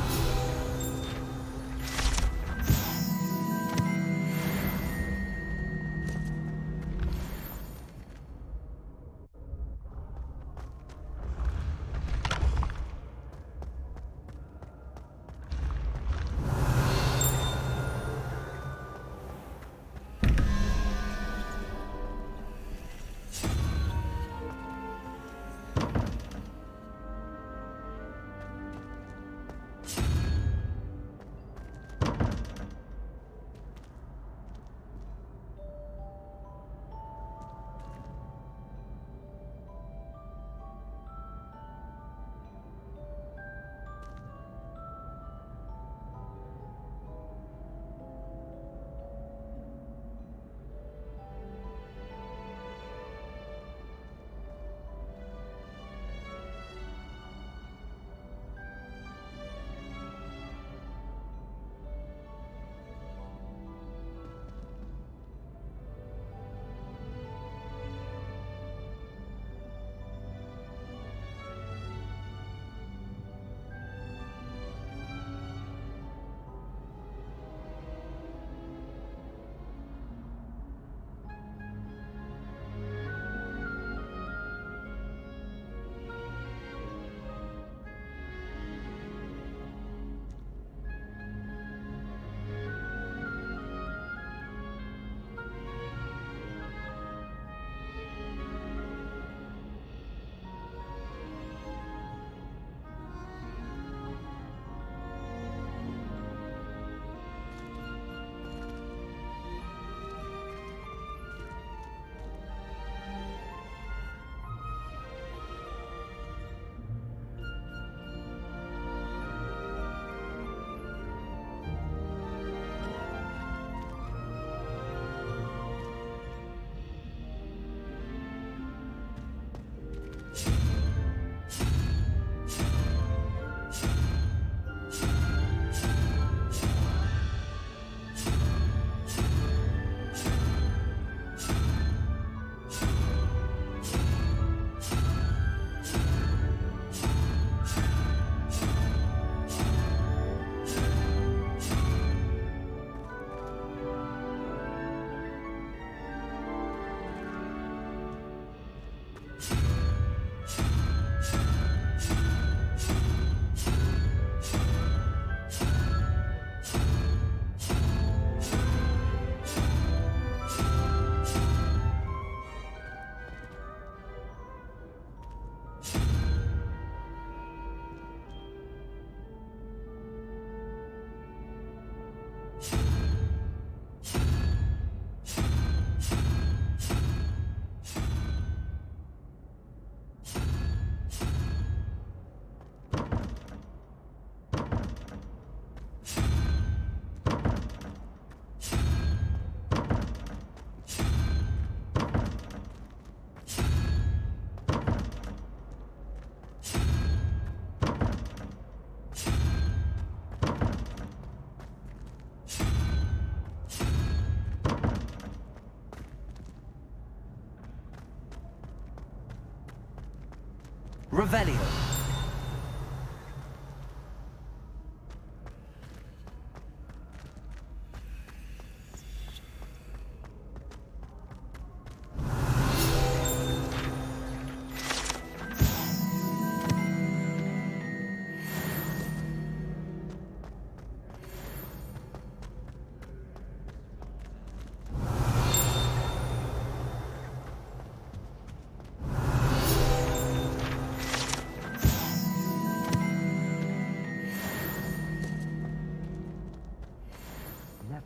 Revelio.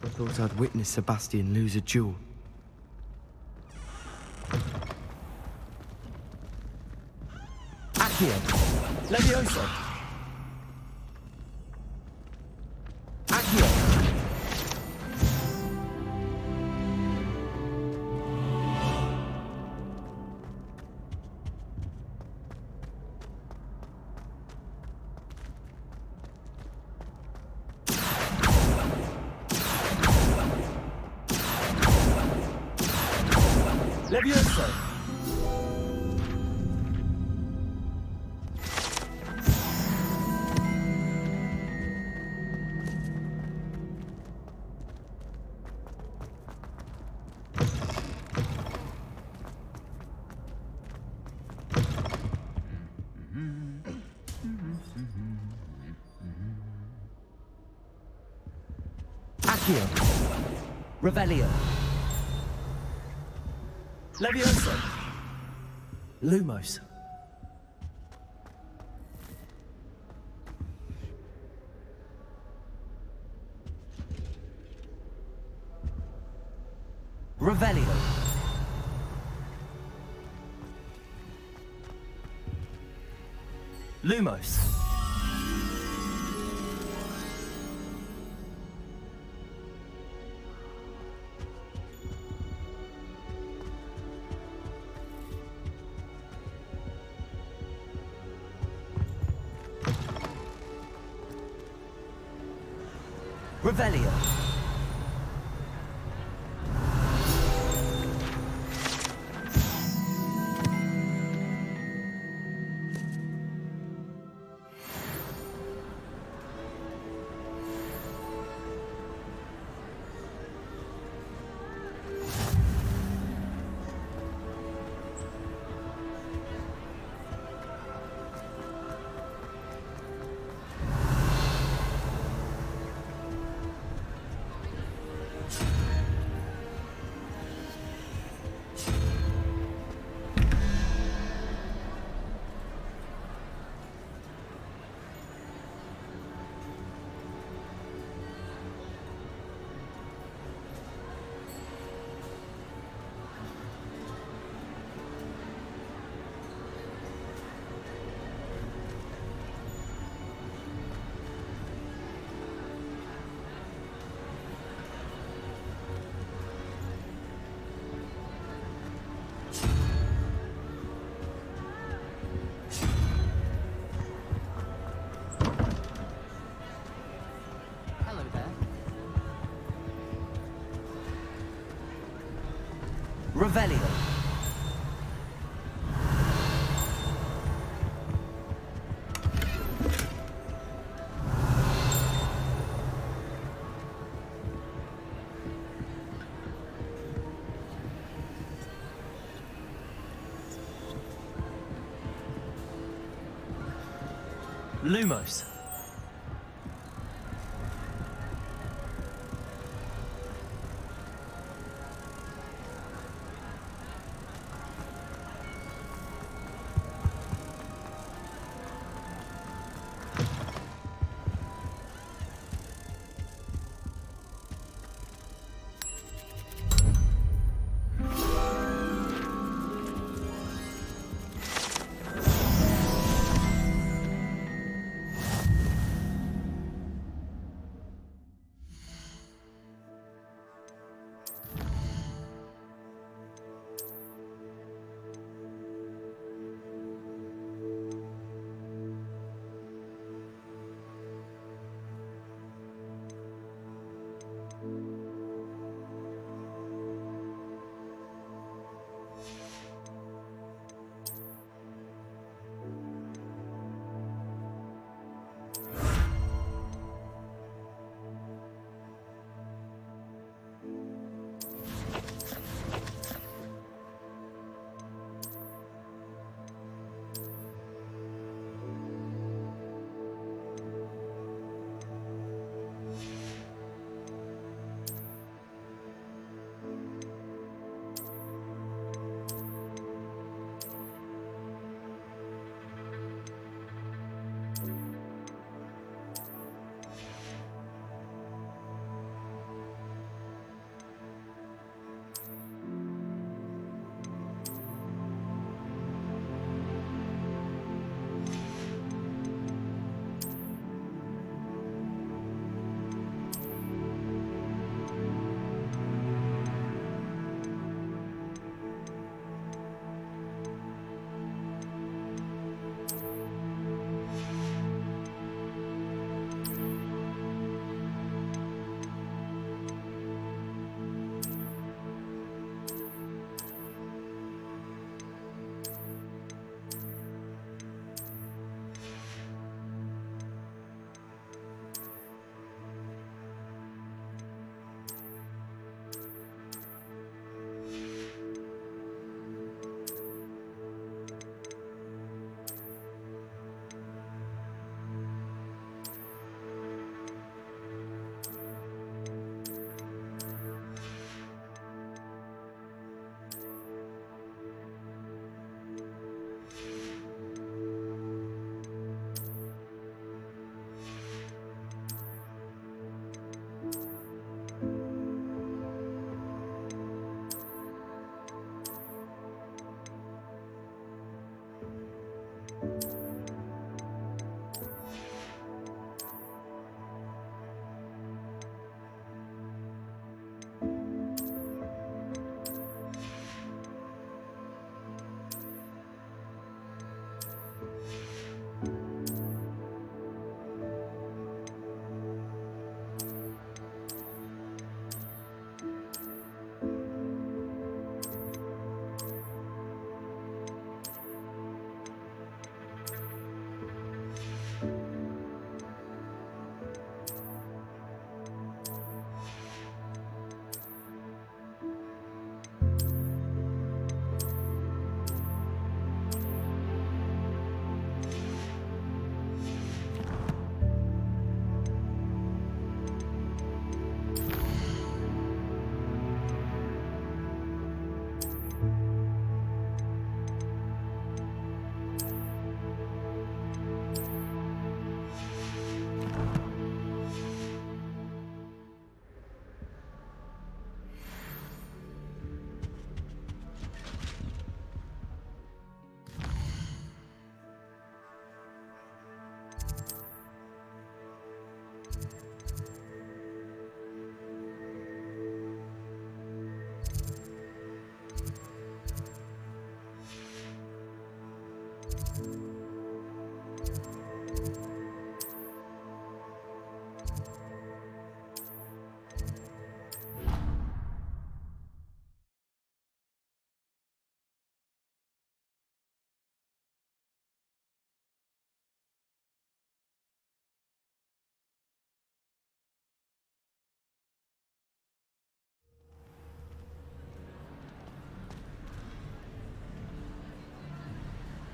I thought I'd witness Sebastian lose a duel. Accio. Levioso. Accio. Levioso. Accio. Revelio. Levioso. Lumos. Revelio. Lumos. Revelio. Hello there. Revelio. Lumos.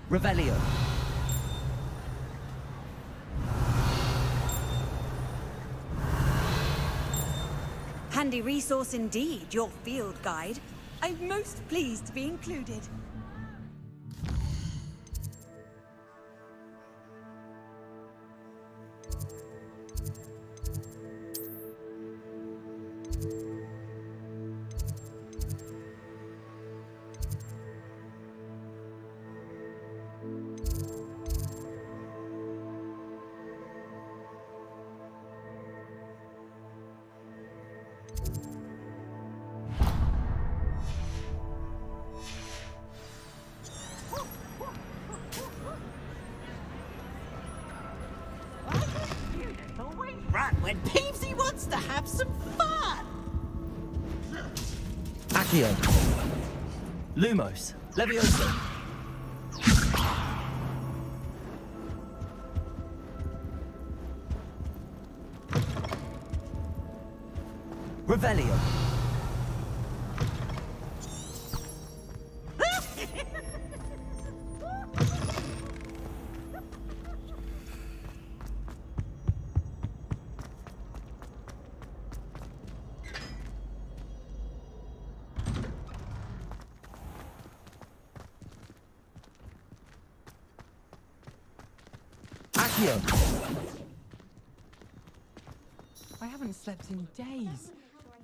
Revelio. Handy resource indeed, your field guide. I'm most pleased to be included. Run when Peevesy wants to have some fun! Accio. Lumos. Levioso. Revelio. I haven't slept in days.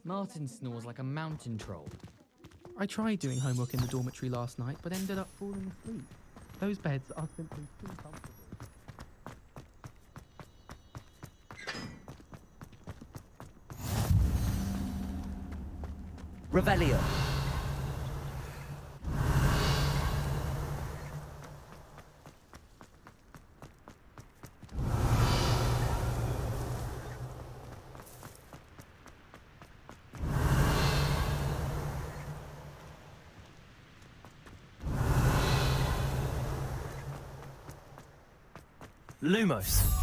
Martin snores like a mountain troll. I tried doing homework in the dormitory last night, but ended up falling asleep. Those beds are simply too comfortable. Revelio. Lumos.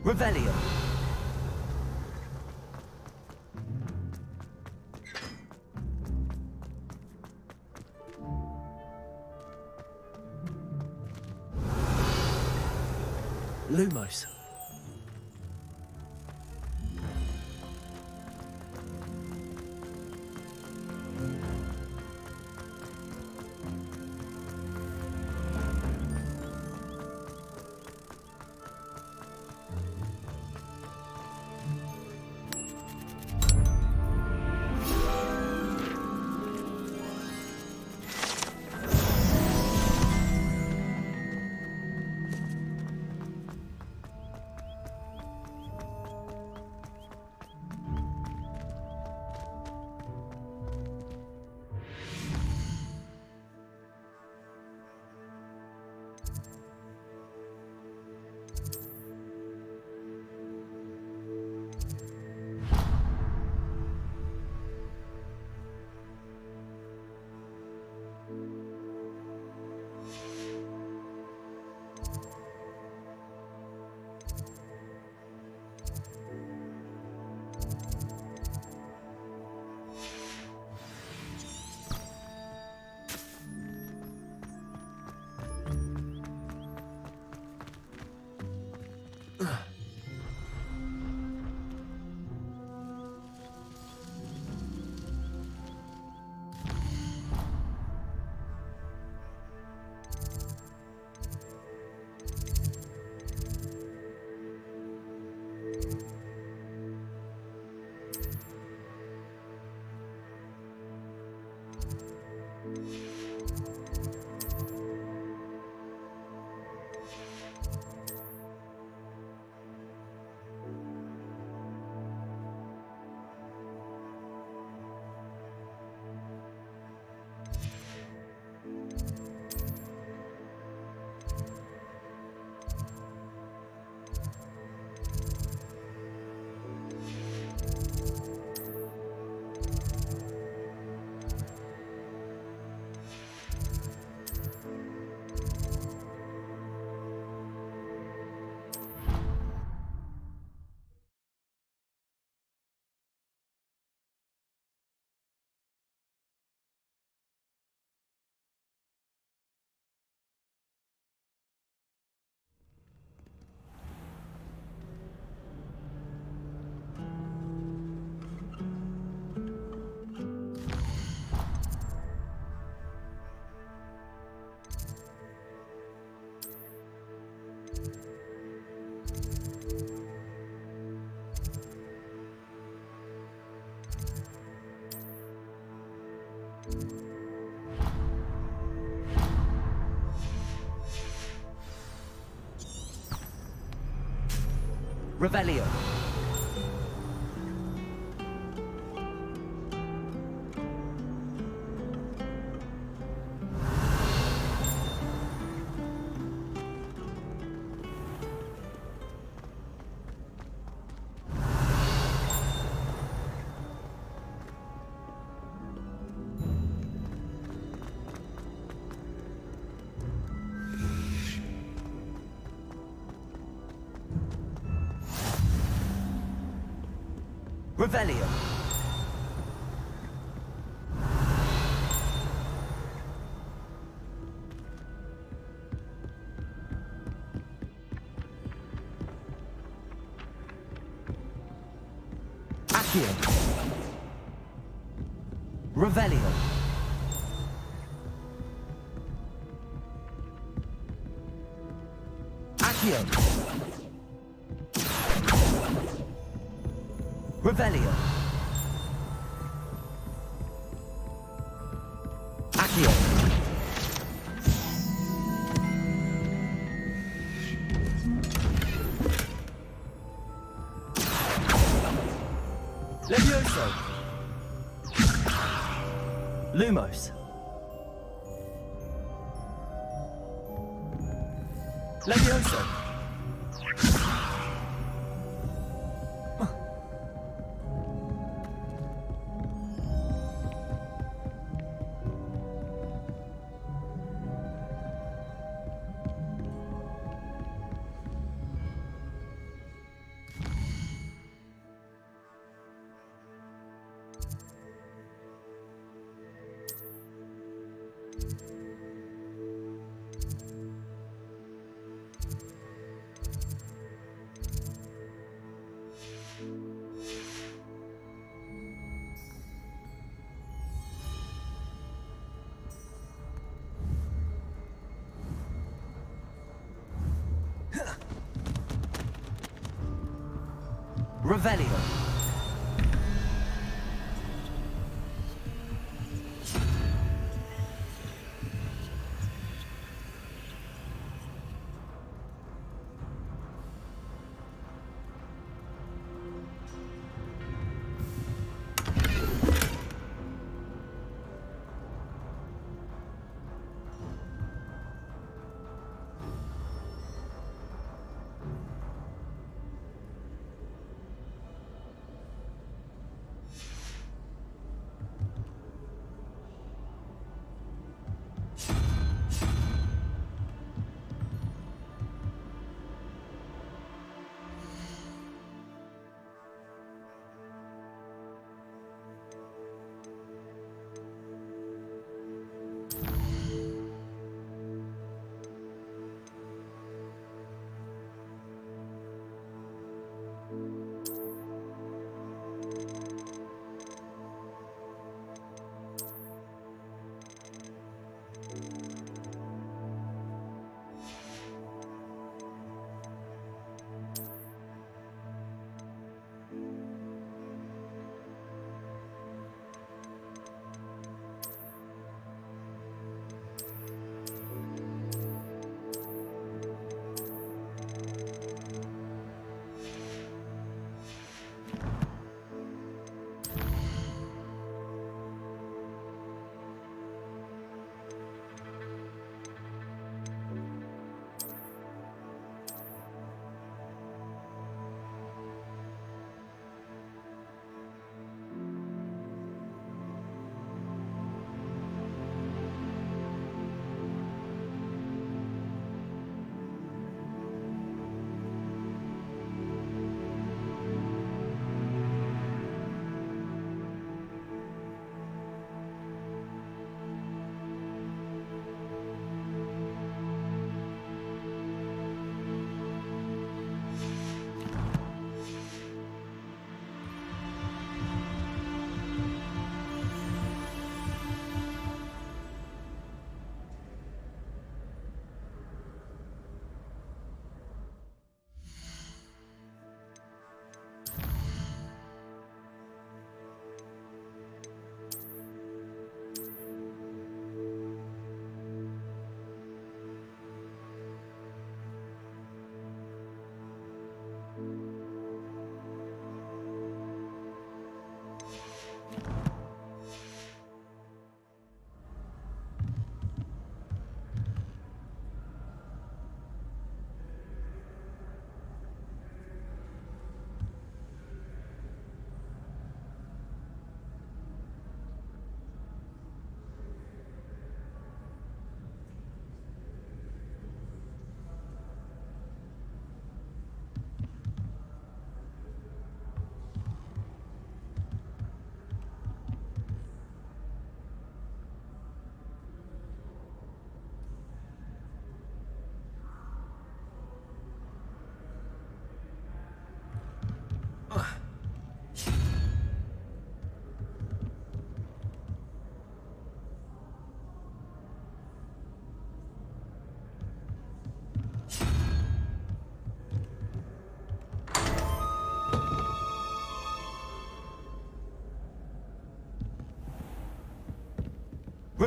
Revelio. Lumos. Revelio. Revelio. Accio. Revelio. Accio. Revelio. Accio. Levioso. Lumos. Levioso. Revelio.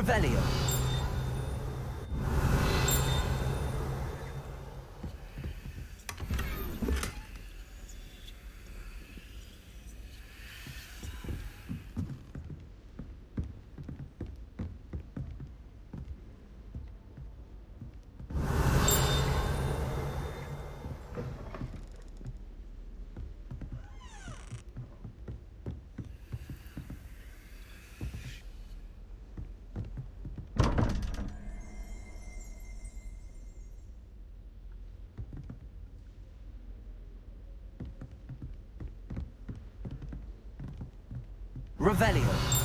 Revelio. Revelio.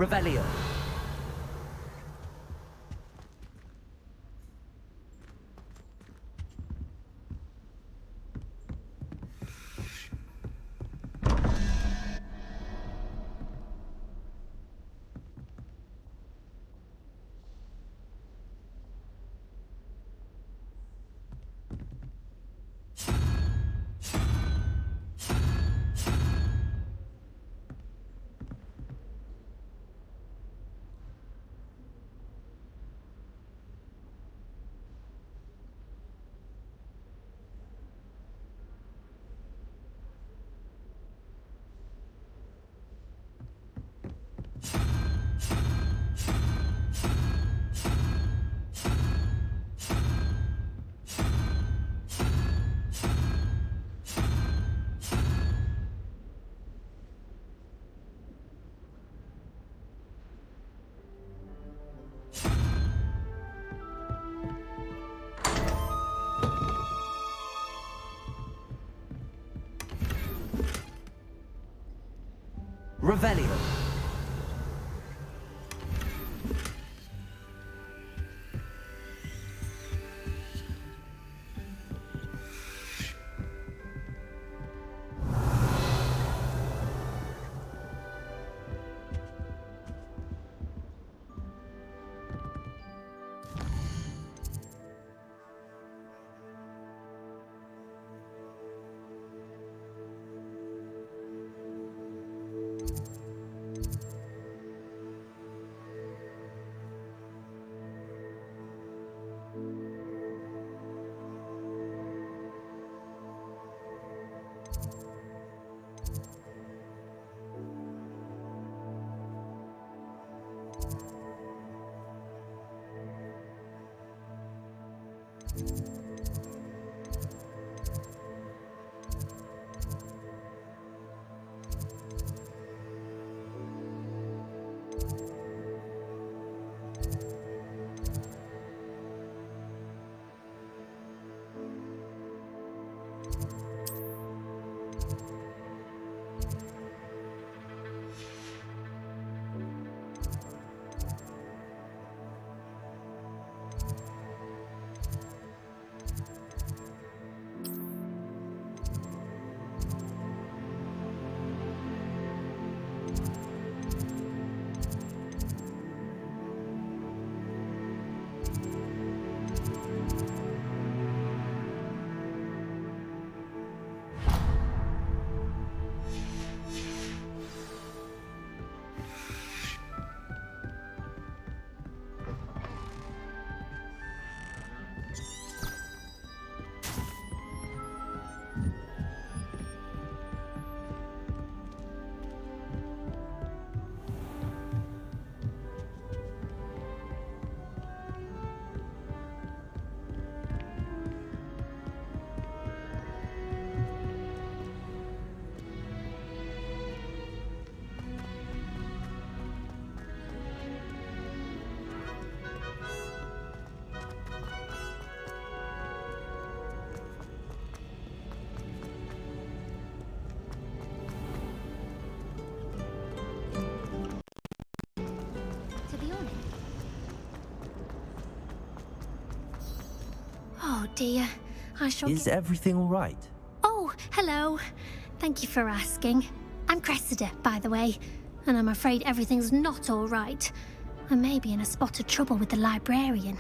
Revelio. Revelio. Oh dear, I shall Is get... everything all right? Oh, hello. Thank you for asking. I'm Cressida, by the way, and I'm afraid everything's not all right. I may be in a spot of trouble with the librarian.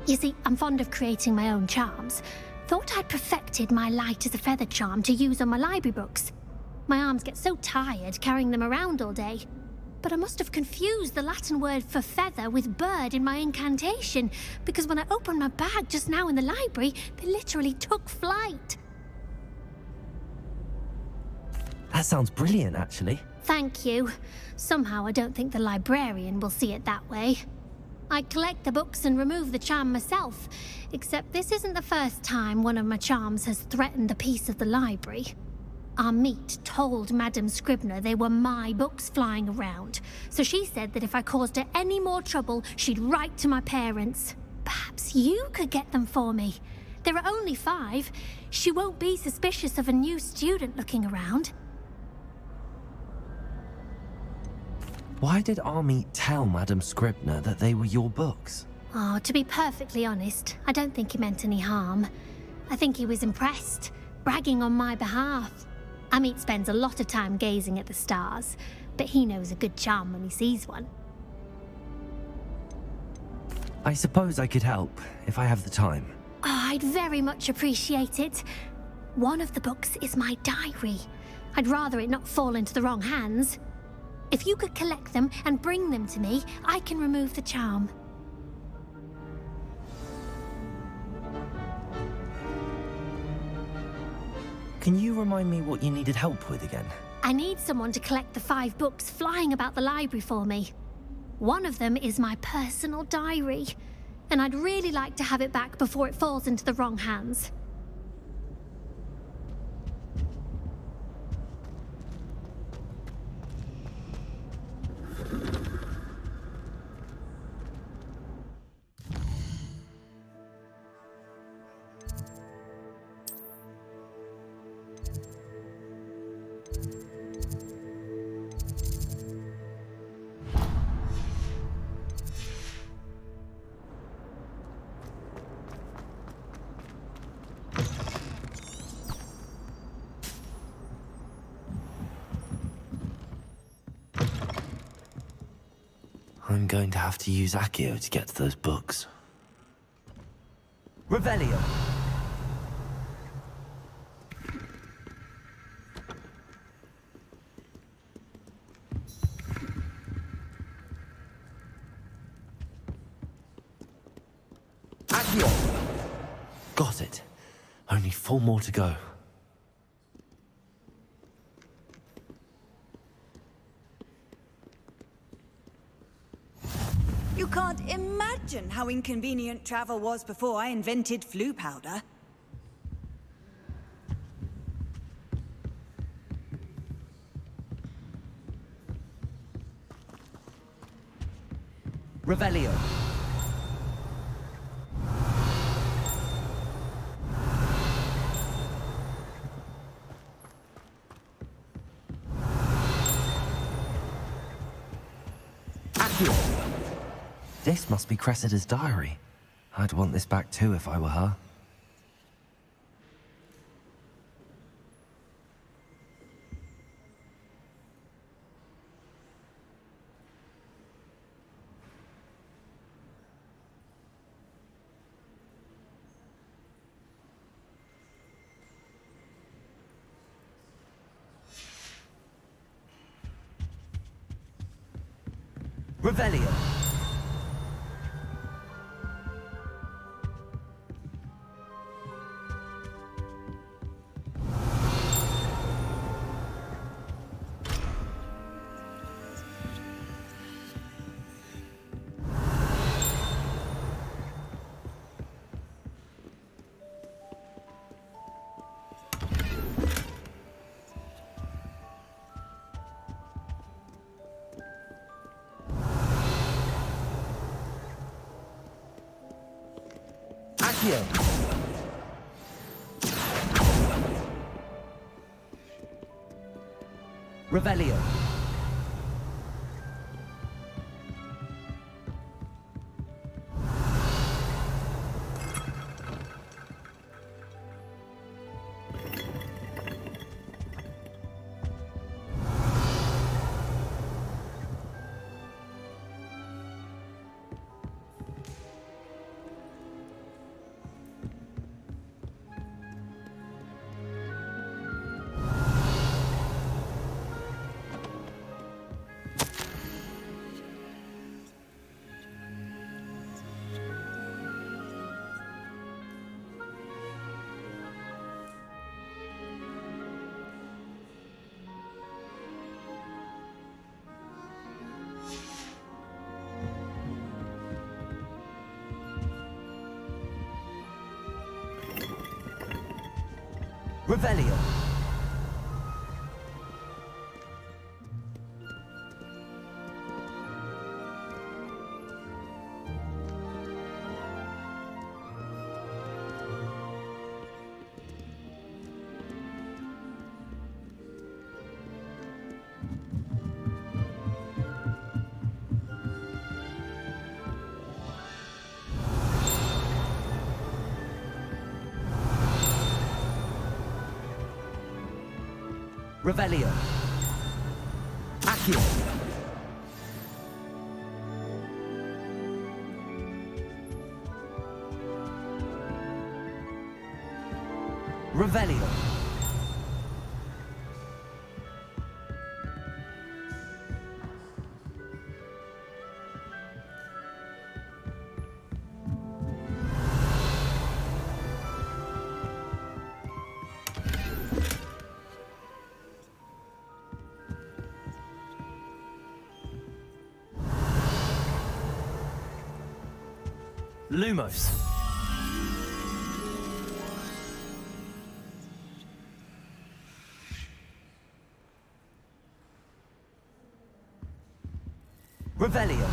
You see, I'm fond of creating my own charms. Thought I'd perfected my light as a feather charm to use on my library books. My arms get so tired carrying them around all day. But I must have confused the Latin word for feather with bird in my incantation, because when I opened my bag just now in the library, they literally took flight. That sounds brilliant, actually. Thank you. Somehow I don't think the librarian will see it that way. I collect the books and remove the charm myself, except this isn't the first time one of my charms has threatened the peace of the library. Our meet told Madame Scribner they were my books flying around, so she said that if I caused her any more trouble, she'd write to my parents. Perhaps you could get them for me. There are only 5. She won't be suspicious of a new student looking around. Why did Army tell Madam Scribner that they were your books? Oh, to be perfectly honest, I don't think he meant any harm. I think he was impressed, bragging on my behalf. Amit spends a lot of time gazing at the stars, but he knows a good charm when he sees one. I suppose I could help, if I have the time. Oh, I'd very much appreciate it. One of the books is my diary. I'd rather it not fall into the wrong hands. If you could collect them and bring them to me, I can remove the charm. Can you remind me what you needed help with again? I need someone to collect the 5 books flying about the library for me. One of them is my personal diary, and I'd really like to have it back before it falls into the wrong hands. I'm going to have to use Accio to get to those books. Revelio. Accio! Got it. Only 4 more to go. You can't imagine how inconvenient travel was before I invented flu powder. Revelio. Accio! This must be Cressida's diary. I'd want this back too if I were her. Revelio. Accio. Revelio. Revelio. Revelio. Accio. Revelio. Lumos. Revelio.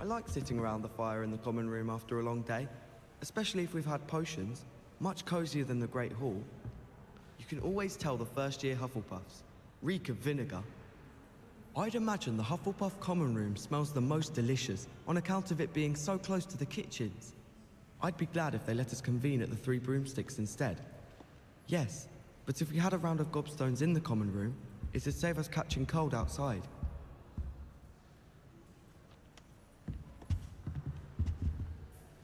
I like sitting around the fire in the common room after a long day, especially if we've had potions, much cozier than the Great Hall. You can always tell the first-year Hufflepuffs reek of vinegar. I'd imagine the Hufflepuff common room smells the most delicious on account of it being so close to the kitchens. I'd be glad if they let us convene at the Three Broomsticks instead. Yes, but if we had a round of gobstones in the common room, it'd save us catching cold outside.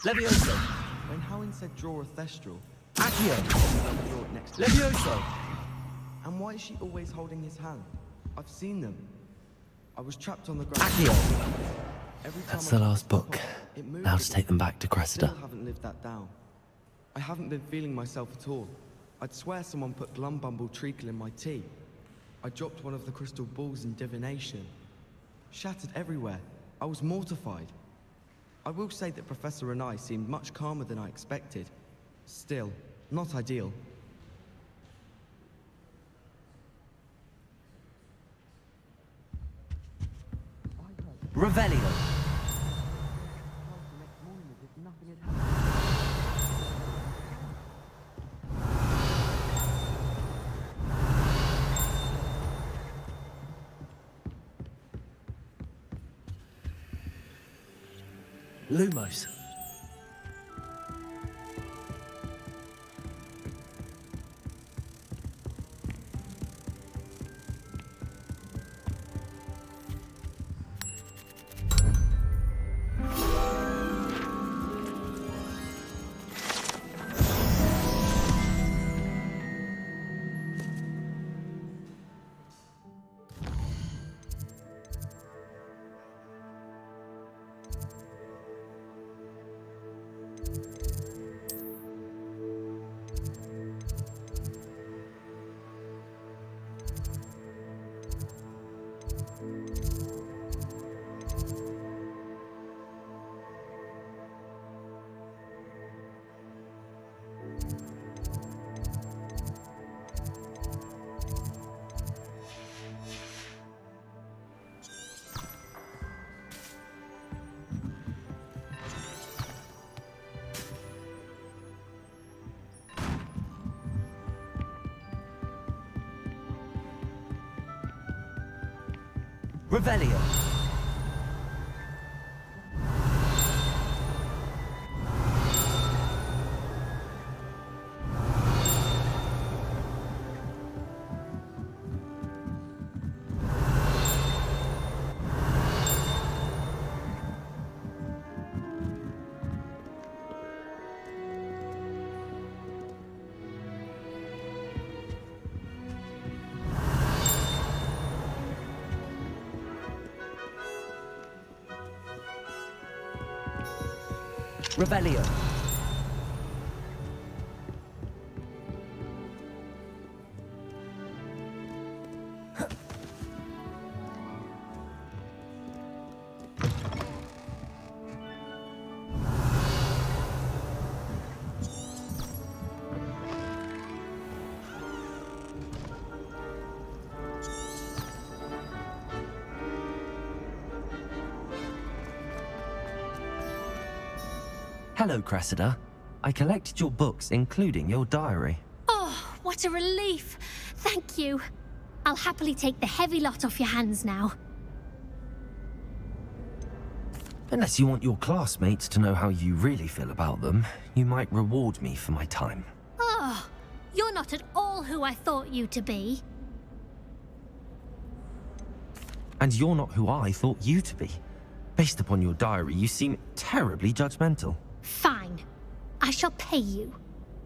Levioso. When Howin said draw a thestral, Accio. draw it next to Levioso. And why is she always holding his hand? I've seen them. I was trapped on the ground. Accio. Every time That's I the tried last to stop book. her, it moved Now to again. take them back to I Cressida. still haven't lived that down. I haven't been feeling myself at all. I'd swear someone put Glumbumble treacle in my tea. I dropped one of the crystal balls in divination. Shattered everywhere. I was mortified. I will say that Professor and I seemed much calmer than I expected. Still, not ideal. Revelio. Lumos. Revelio. Revelio. Hello, Cressida. I collected your books, including your diary. Oh, what a relief. Thank you. I'll happily take the heavy lot off your hands now. Unless you want your classmates to know how you really feel about them, you might reward me for my time. Oh, you're not at all who I thought you to be. And you're not who I thought you to be. Based upon your diary, you seem terribly judgmental. Fine. I shall pay you.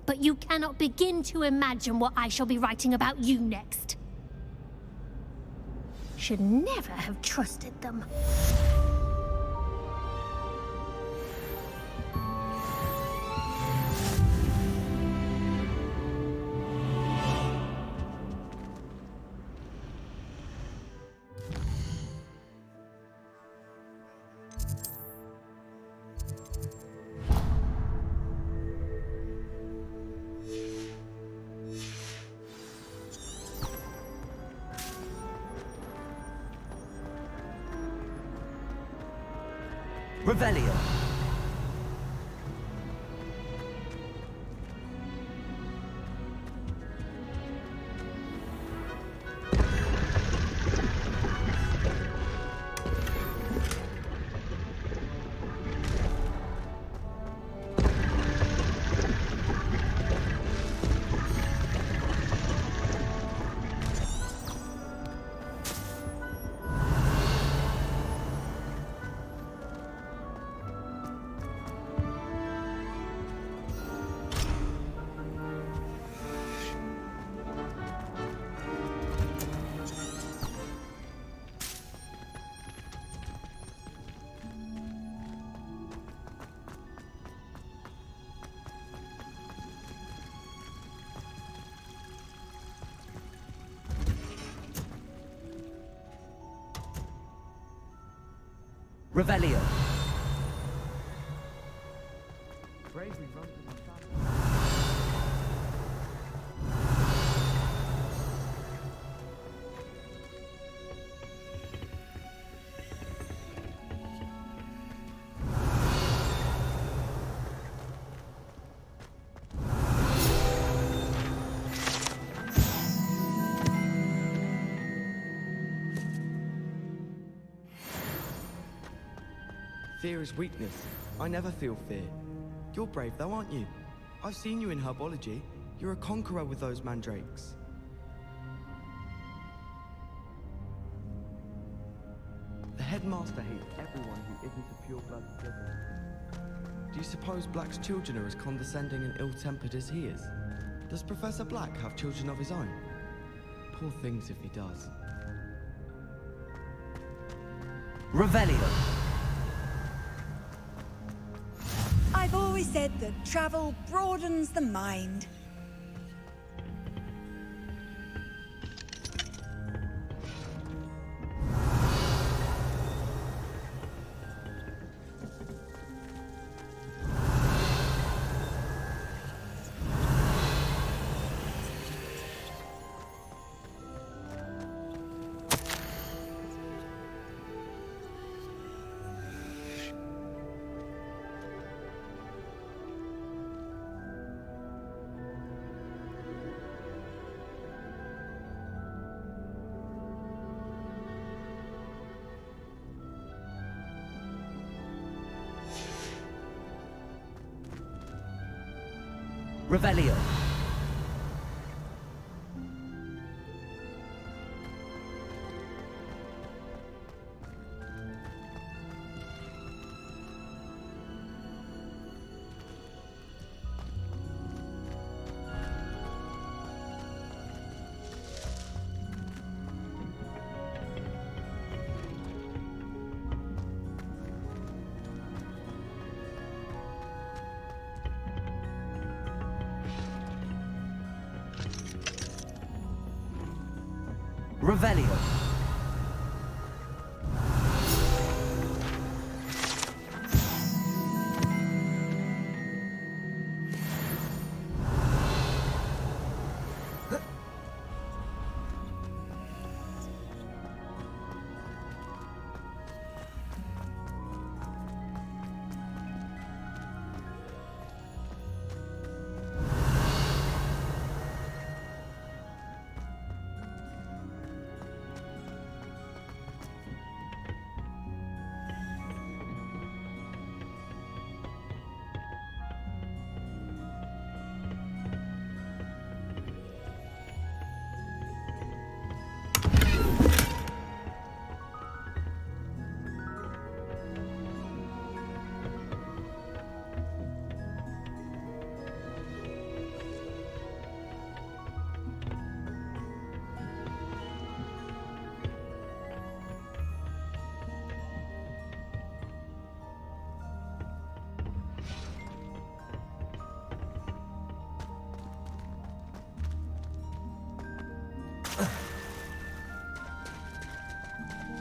But you cannot begin to imagine what I shall be writing about you next. Should never have trusted them. Revelio. Revelio. Fear is weakness. I never feel fear. You're brave though, aren't you? I've seen you in herbology. You're a conqueror with those mandrakes. The headmaster hates everyone who isn't a pure-blood Slytherin. Do you suppose Black's children are as condescending and ill-tempered as he is? Does Professor Black have children of his own? Poor things if he does. Revelio. I've always said that travel broadens the mind. Revelio. Revelio.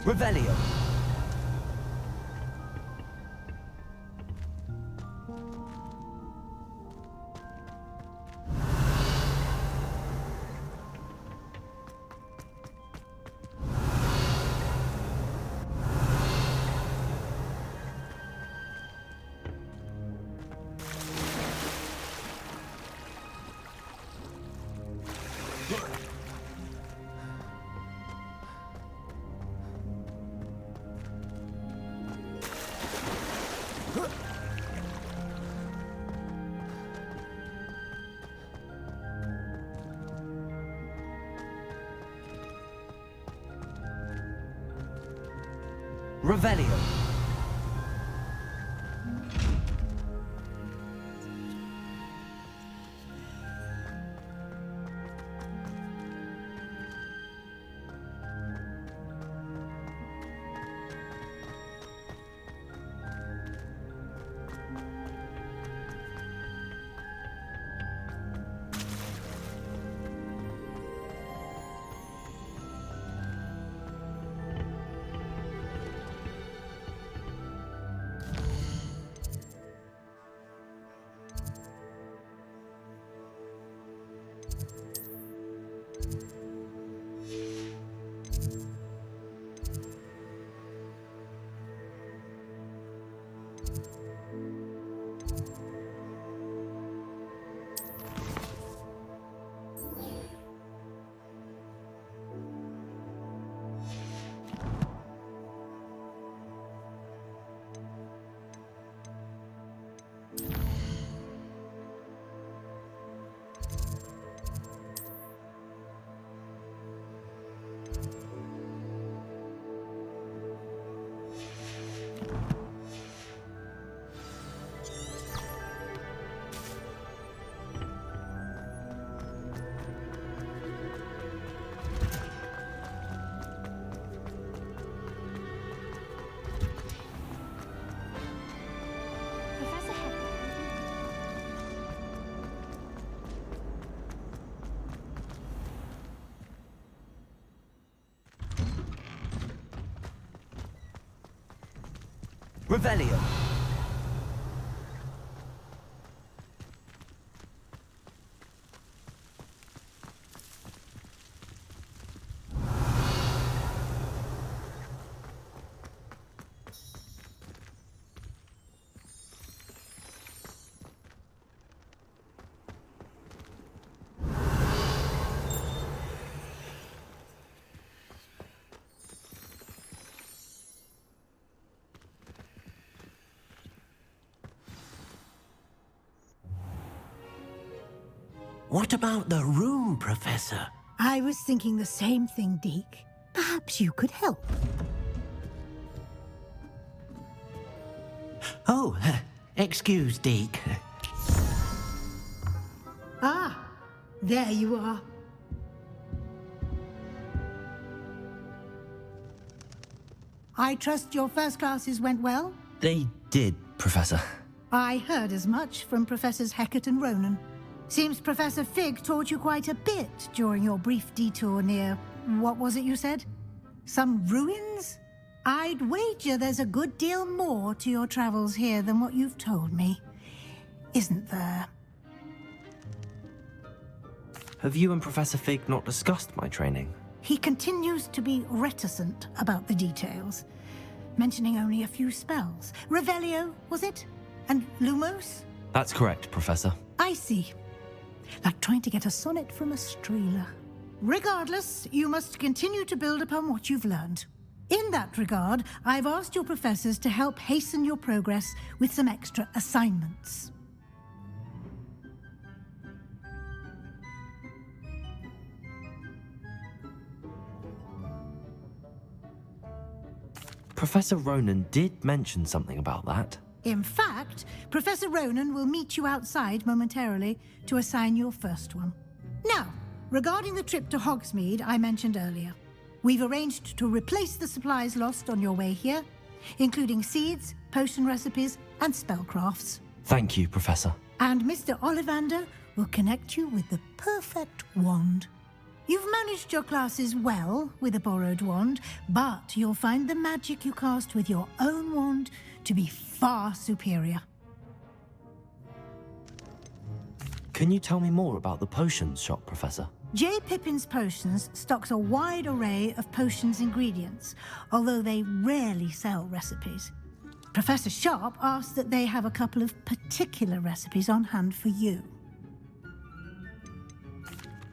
Revelio. Revelio. Revelio. What about the room, Professor? I was thinking the same thing, Deke. Perhaps you could help. Oh, excuse, Deke. Ah, there you are. I trust your first classes went well? They did, Professor. I heard as much from Professors Hecat and Ronan. Seems Professor Fig taught you quite a bit during your brief detour near... what was it you said? Some ruins? I'd wager there's a good deal more to your travels here than what you've told me. Isn't there? Have you and Professor Fig not discussed my training? He continues to be reticent about the details, mentioning only a few spells. Revelio, was it? And Lumos? That's correct, Professor. I see. Like trying to get a sonnet from a streeler. Regardless, you must continue to build upon what you've learned. In that regard, I've asked your professors to help hasten your progress with some extra assignments. Professor Ronan did mention something about that. In fact, Professor Ronan will meet you outside momentarily to assign your first one. Now, regarding the trip to Hogsmeade I mentioned earlier, we've arranged to replace the supplies lost on your way here, including seeds, potion recipes, and spellcrafts. Thank you, Professor. And Mr. Ollivander will connect you with the perfect wand. You've managed your classes well with a borrowed wand, but you'll find the magic you cast with your own wand to be far superior. Can you tell me more about the potions shop, Professor? J. Pippin's Potions stocks a wide array of potions ingredients, although they rarely sell recipes. Professor Sharp asks that they have a couple of particular recipes on hand for you.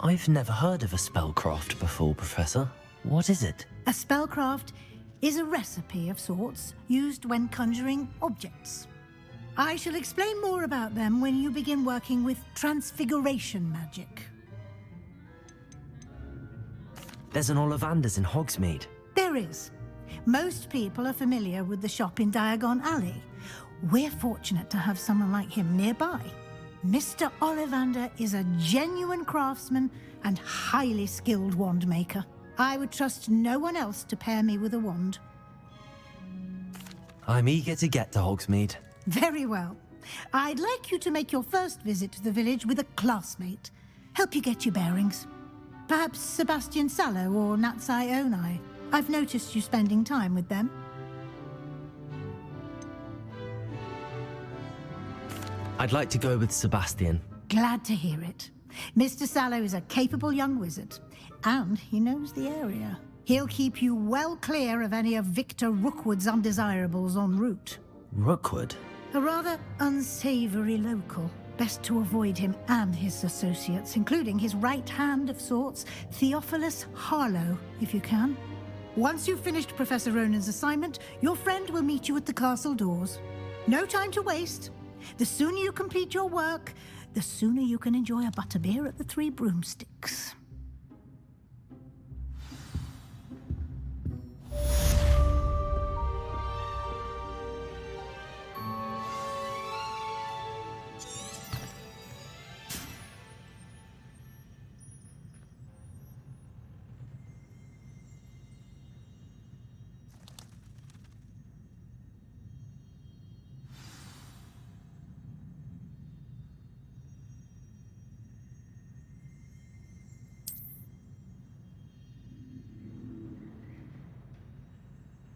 I've never heard of a spellcraft before, Professor. What is it? A spellcraft is a recipe of sorts used when conjuring objects. I shall explain more about them when you begin working with transfiguration magic. There's an Ollivander's in Hogsmeade. There is. Most people are familiar with the shop in Diagon Alley. We're fortunate to have someone like him nearby. Mr. Ollivander is a genuine craftsman and highly skilled wand maker. I would trust no one else to pair me with a wand. I'm eager to get to Hogsmeade. Very well. I'd like you to make your first visit to the village with a classmate. Help you get your bearings. Perhaps Sebastian Sallow or Natsai Onai. I've noticed you spending time with them. I'd like to go with Sebastian. Glad to hear it. Mr. Sallow is a capable young wizard, and he knows the area. He'll keep you well clear of any of Victor Rookwood's undesirables en route. Rookwood? A rather unsavory local. Best to avoid him and his associates, including his right hand of sorts, Theophilus Harlow, if you can. Once you've finished Professor Ronan's assignment, your friend will meet you at the castle doors. No time to waste. The sooner you complete your work, the sooner you can enjoy a butterbeer at the Three Broomsticks.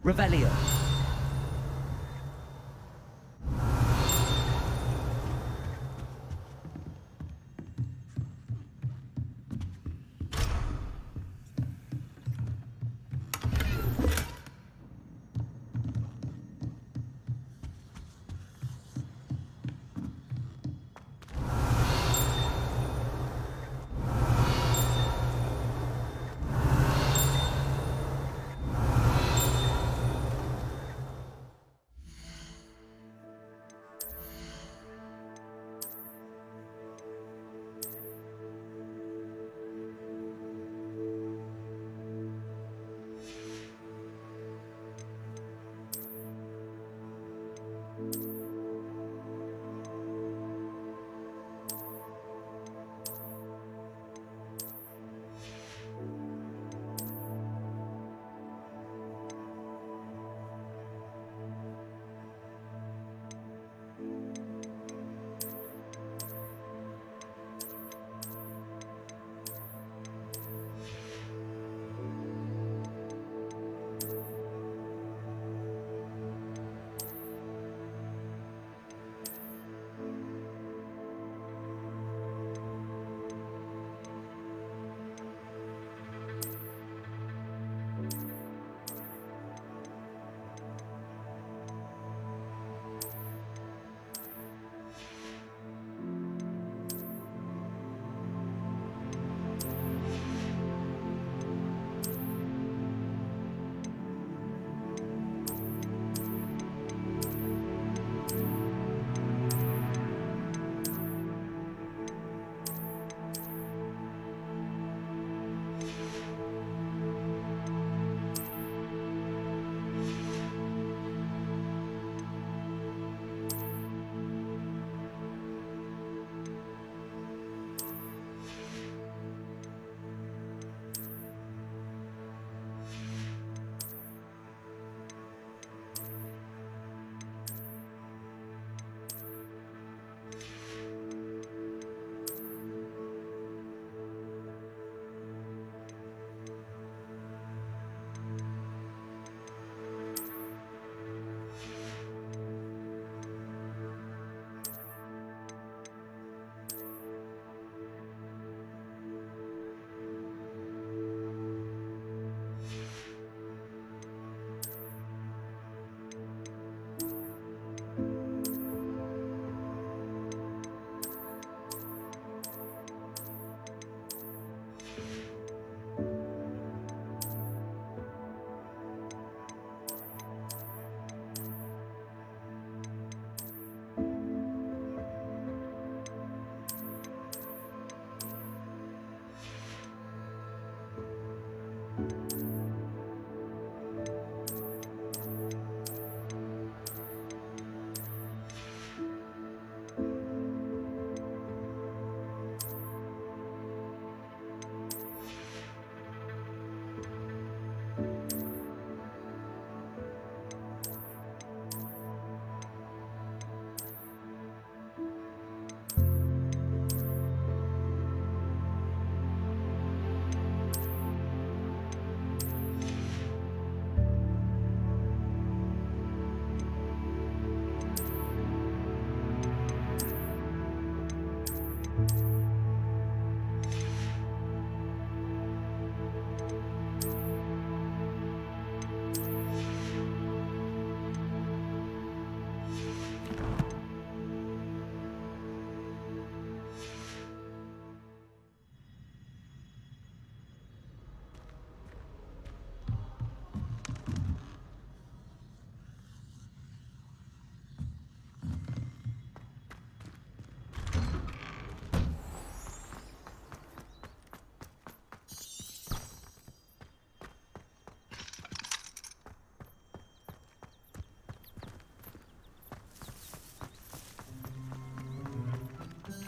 Revelio.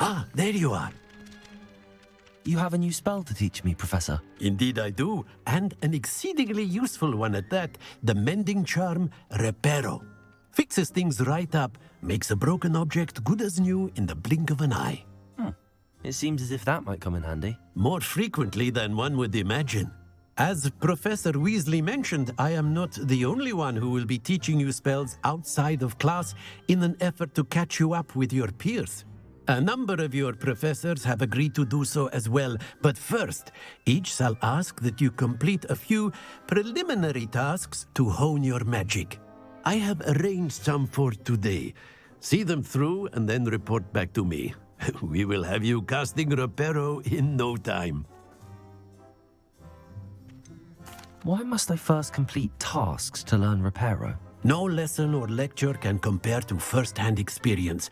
Ah, there you are. You have a new spell to teach me, Professor. Indeed I do, and an exceedingly useful one at that. The mending charm, Reparo. Fixes things right up, makes a broken object good as new in the blink of an eye. It seems as if that might come in handy. More frequently than one would imagine. As Professor Weasley mentioned, I am not the only one who will be teaching you spells outside of class in an effort to catch you up with your peers. A number of your professors have agreed to do so as well, but first, each shall ask that you complete a few preliminary tasks to hone your magic. I have arranged some for today. See them through and then report back to me. We will have you casting Reparo in no time. Why must I first complete tasks to learn Reparo? No lesson or lecture can compare to first-hand experience,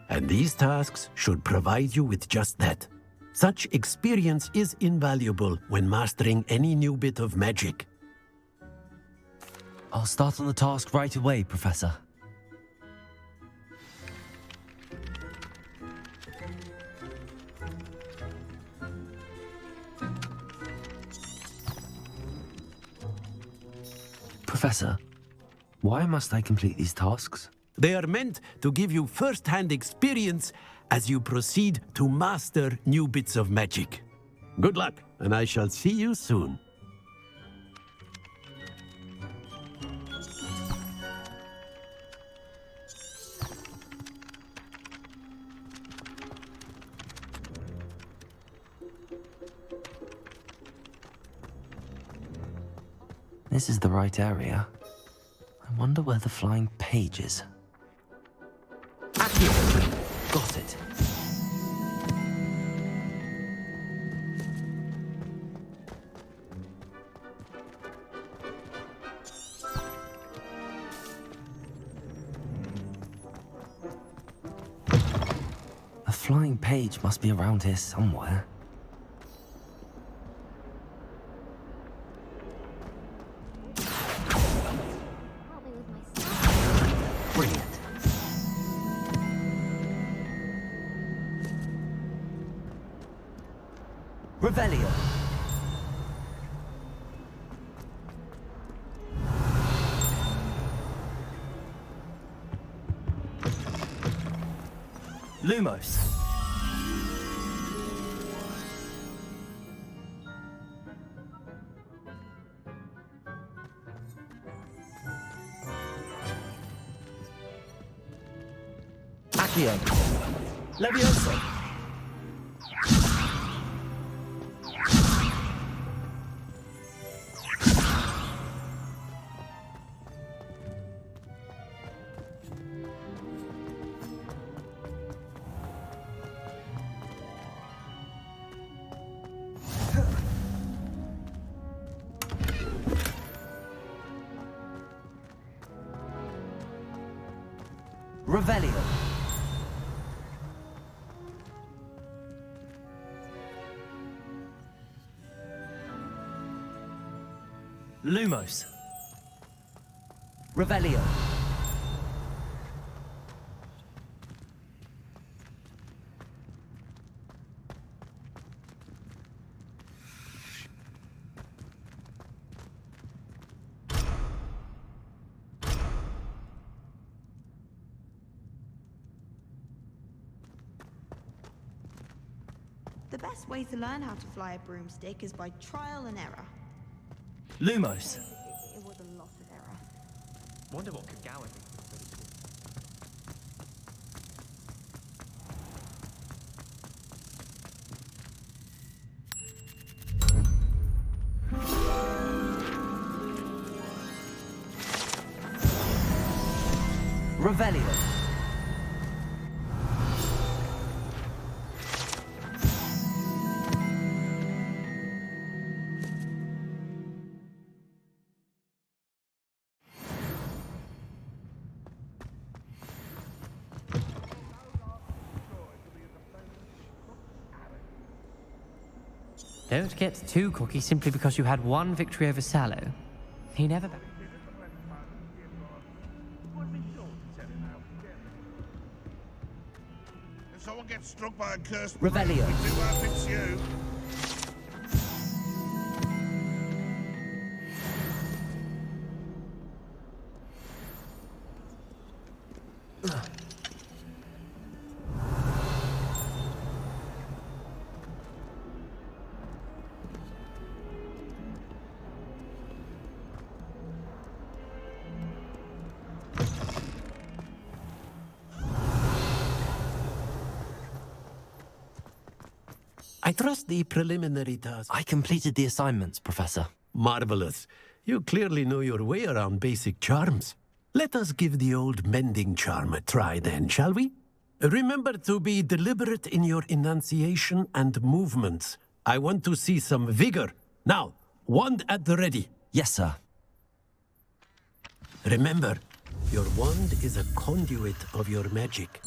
and these tasks should provide you with just that. Such experience is invaluable when mastering any new bit of magic. I'll start on the task right away, Professor. Professor, why must I complete these tasks? They are meant to give you first-hand experience as you proceed to master new bits of magic. Good luck, and I shall see you soon. This is the right area. I wonder where the flying page is. Got it. A flying page must be around here somewhere. Brilliant. Revelio. Lumos. Accio. Levioso. Revelio. Lumos. Revelio. The best way to learn how to fly a broomstick is by trial and error. Lumos. It was a lot of error. Wonder what could Gowan be. Revelio. Don't get too cocky simply because you had one victory over Sallow. He never... If someone get struck by a cursed Revelio. we do our fix you. I trust the preliminary task. I completed the assignments, Professor. Marvelous. You clearly know your way around basic charms. Let us give the old mending charm a try then, shall we? Remember to be deliberate in your enunciation and movements. I want to see some vigor. Now, wand at the ready. Yes, sir. Remember, your wand is a conduit of your magic.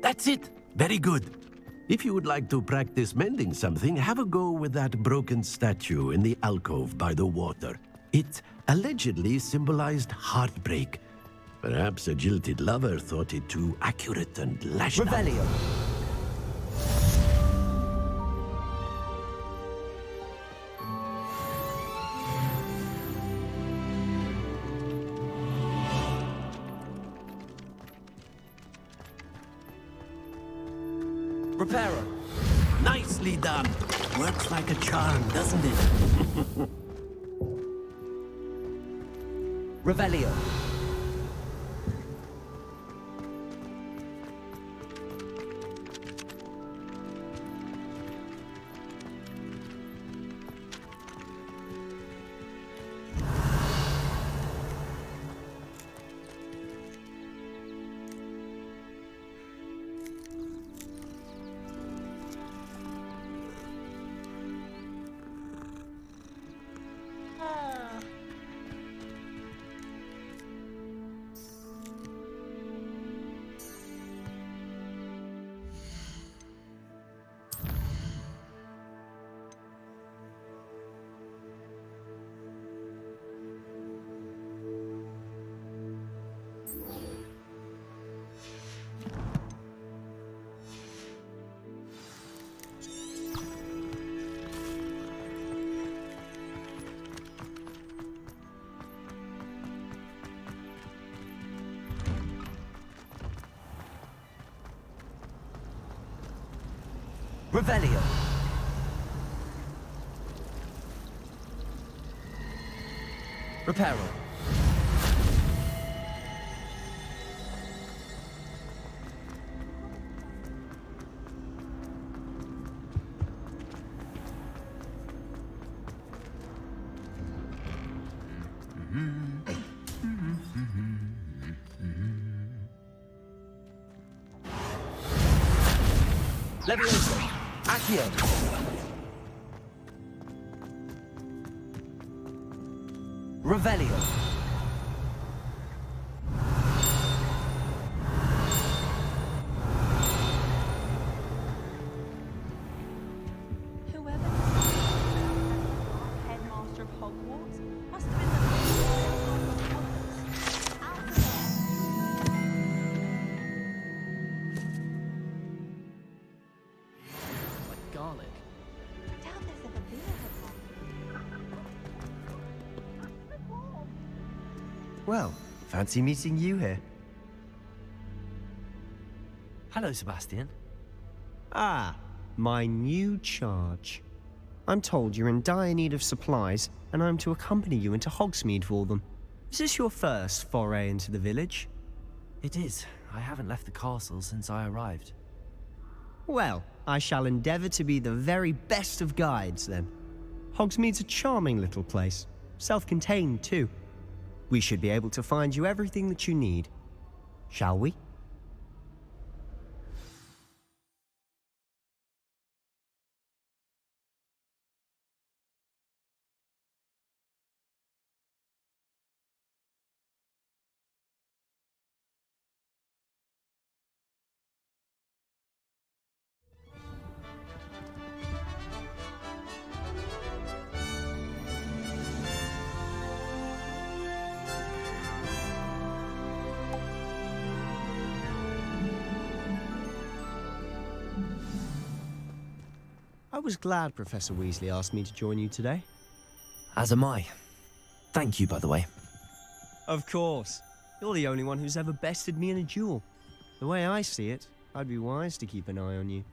That's it. Very good. If you would like to practice mending something, have a go with that broken statue in the alcove by the water. It allegedly symbolized heartbreak. Perhaps a jilted lover thought it too accurate and lashed out. Revelio. Reparo. Nicely done. Works like a charm, doesn't it? Revelio. Revelio. Reparo. Levioso. Accio. Revelio. Whoever headmaster of Hogwarts must have been Like garlic. I doubt there's ever been a headmaster. Well, fancy meeting you here. Hello, Sebastian. Ah, my new charge. I'm told you're in dire need of supplies, and I'm to accompany you into Hogsmeade for them. Is this your first foray into the village? It is. I haven't left the castle since I arrived. Well, I shall endeavour to be the very best of guides, then. Hogsmeade's a charming little place. Self-contained, too. We should be able to find you everything that you need. Shall we? was glad Professor Weasley asked me to join you today. As am I. Thank you, by the way. Of course. You're the only one who's ever bested me in a duel. The way I see it, I'd be wise to keep an eye on you.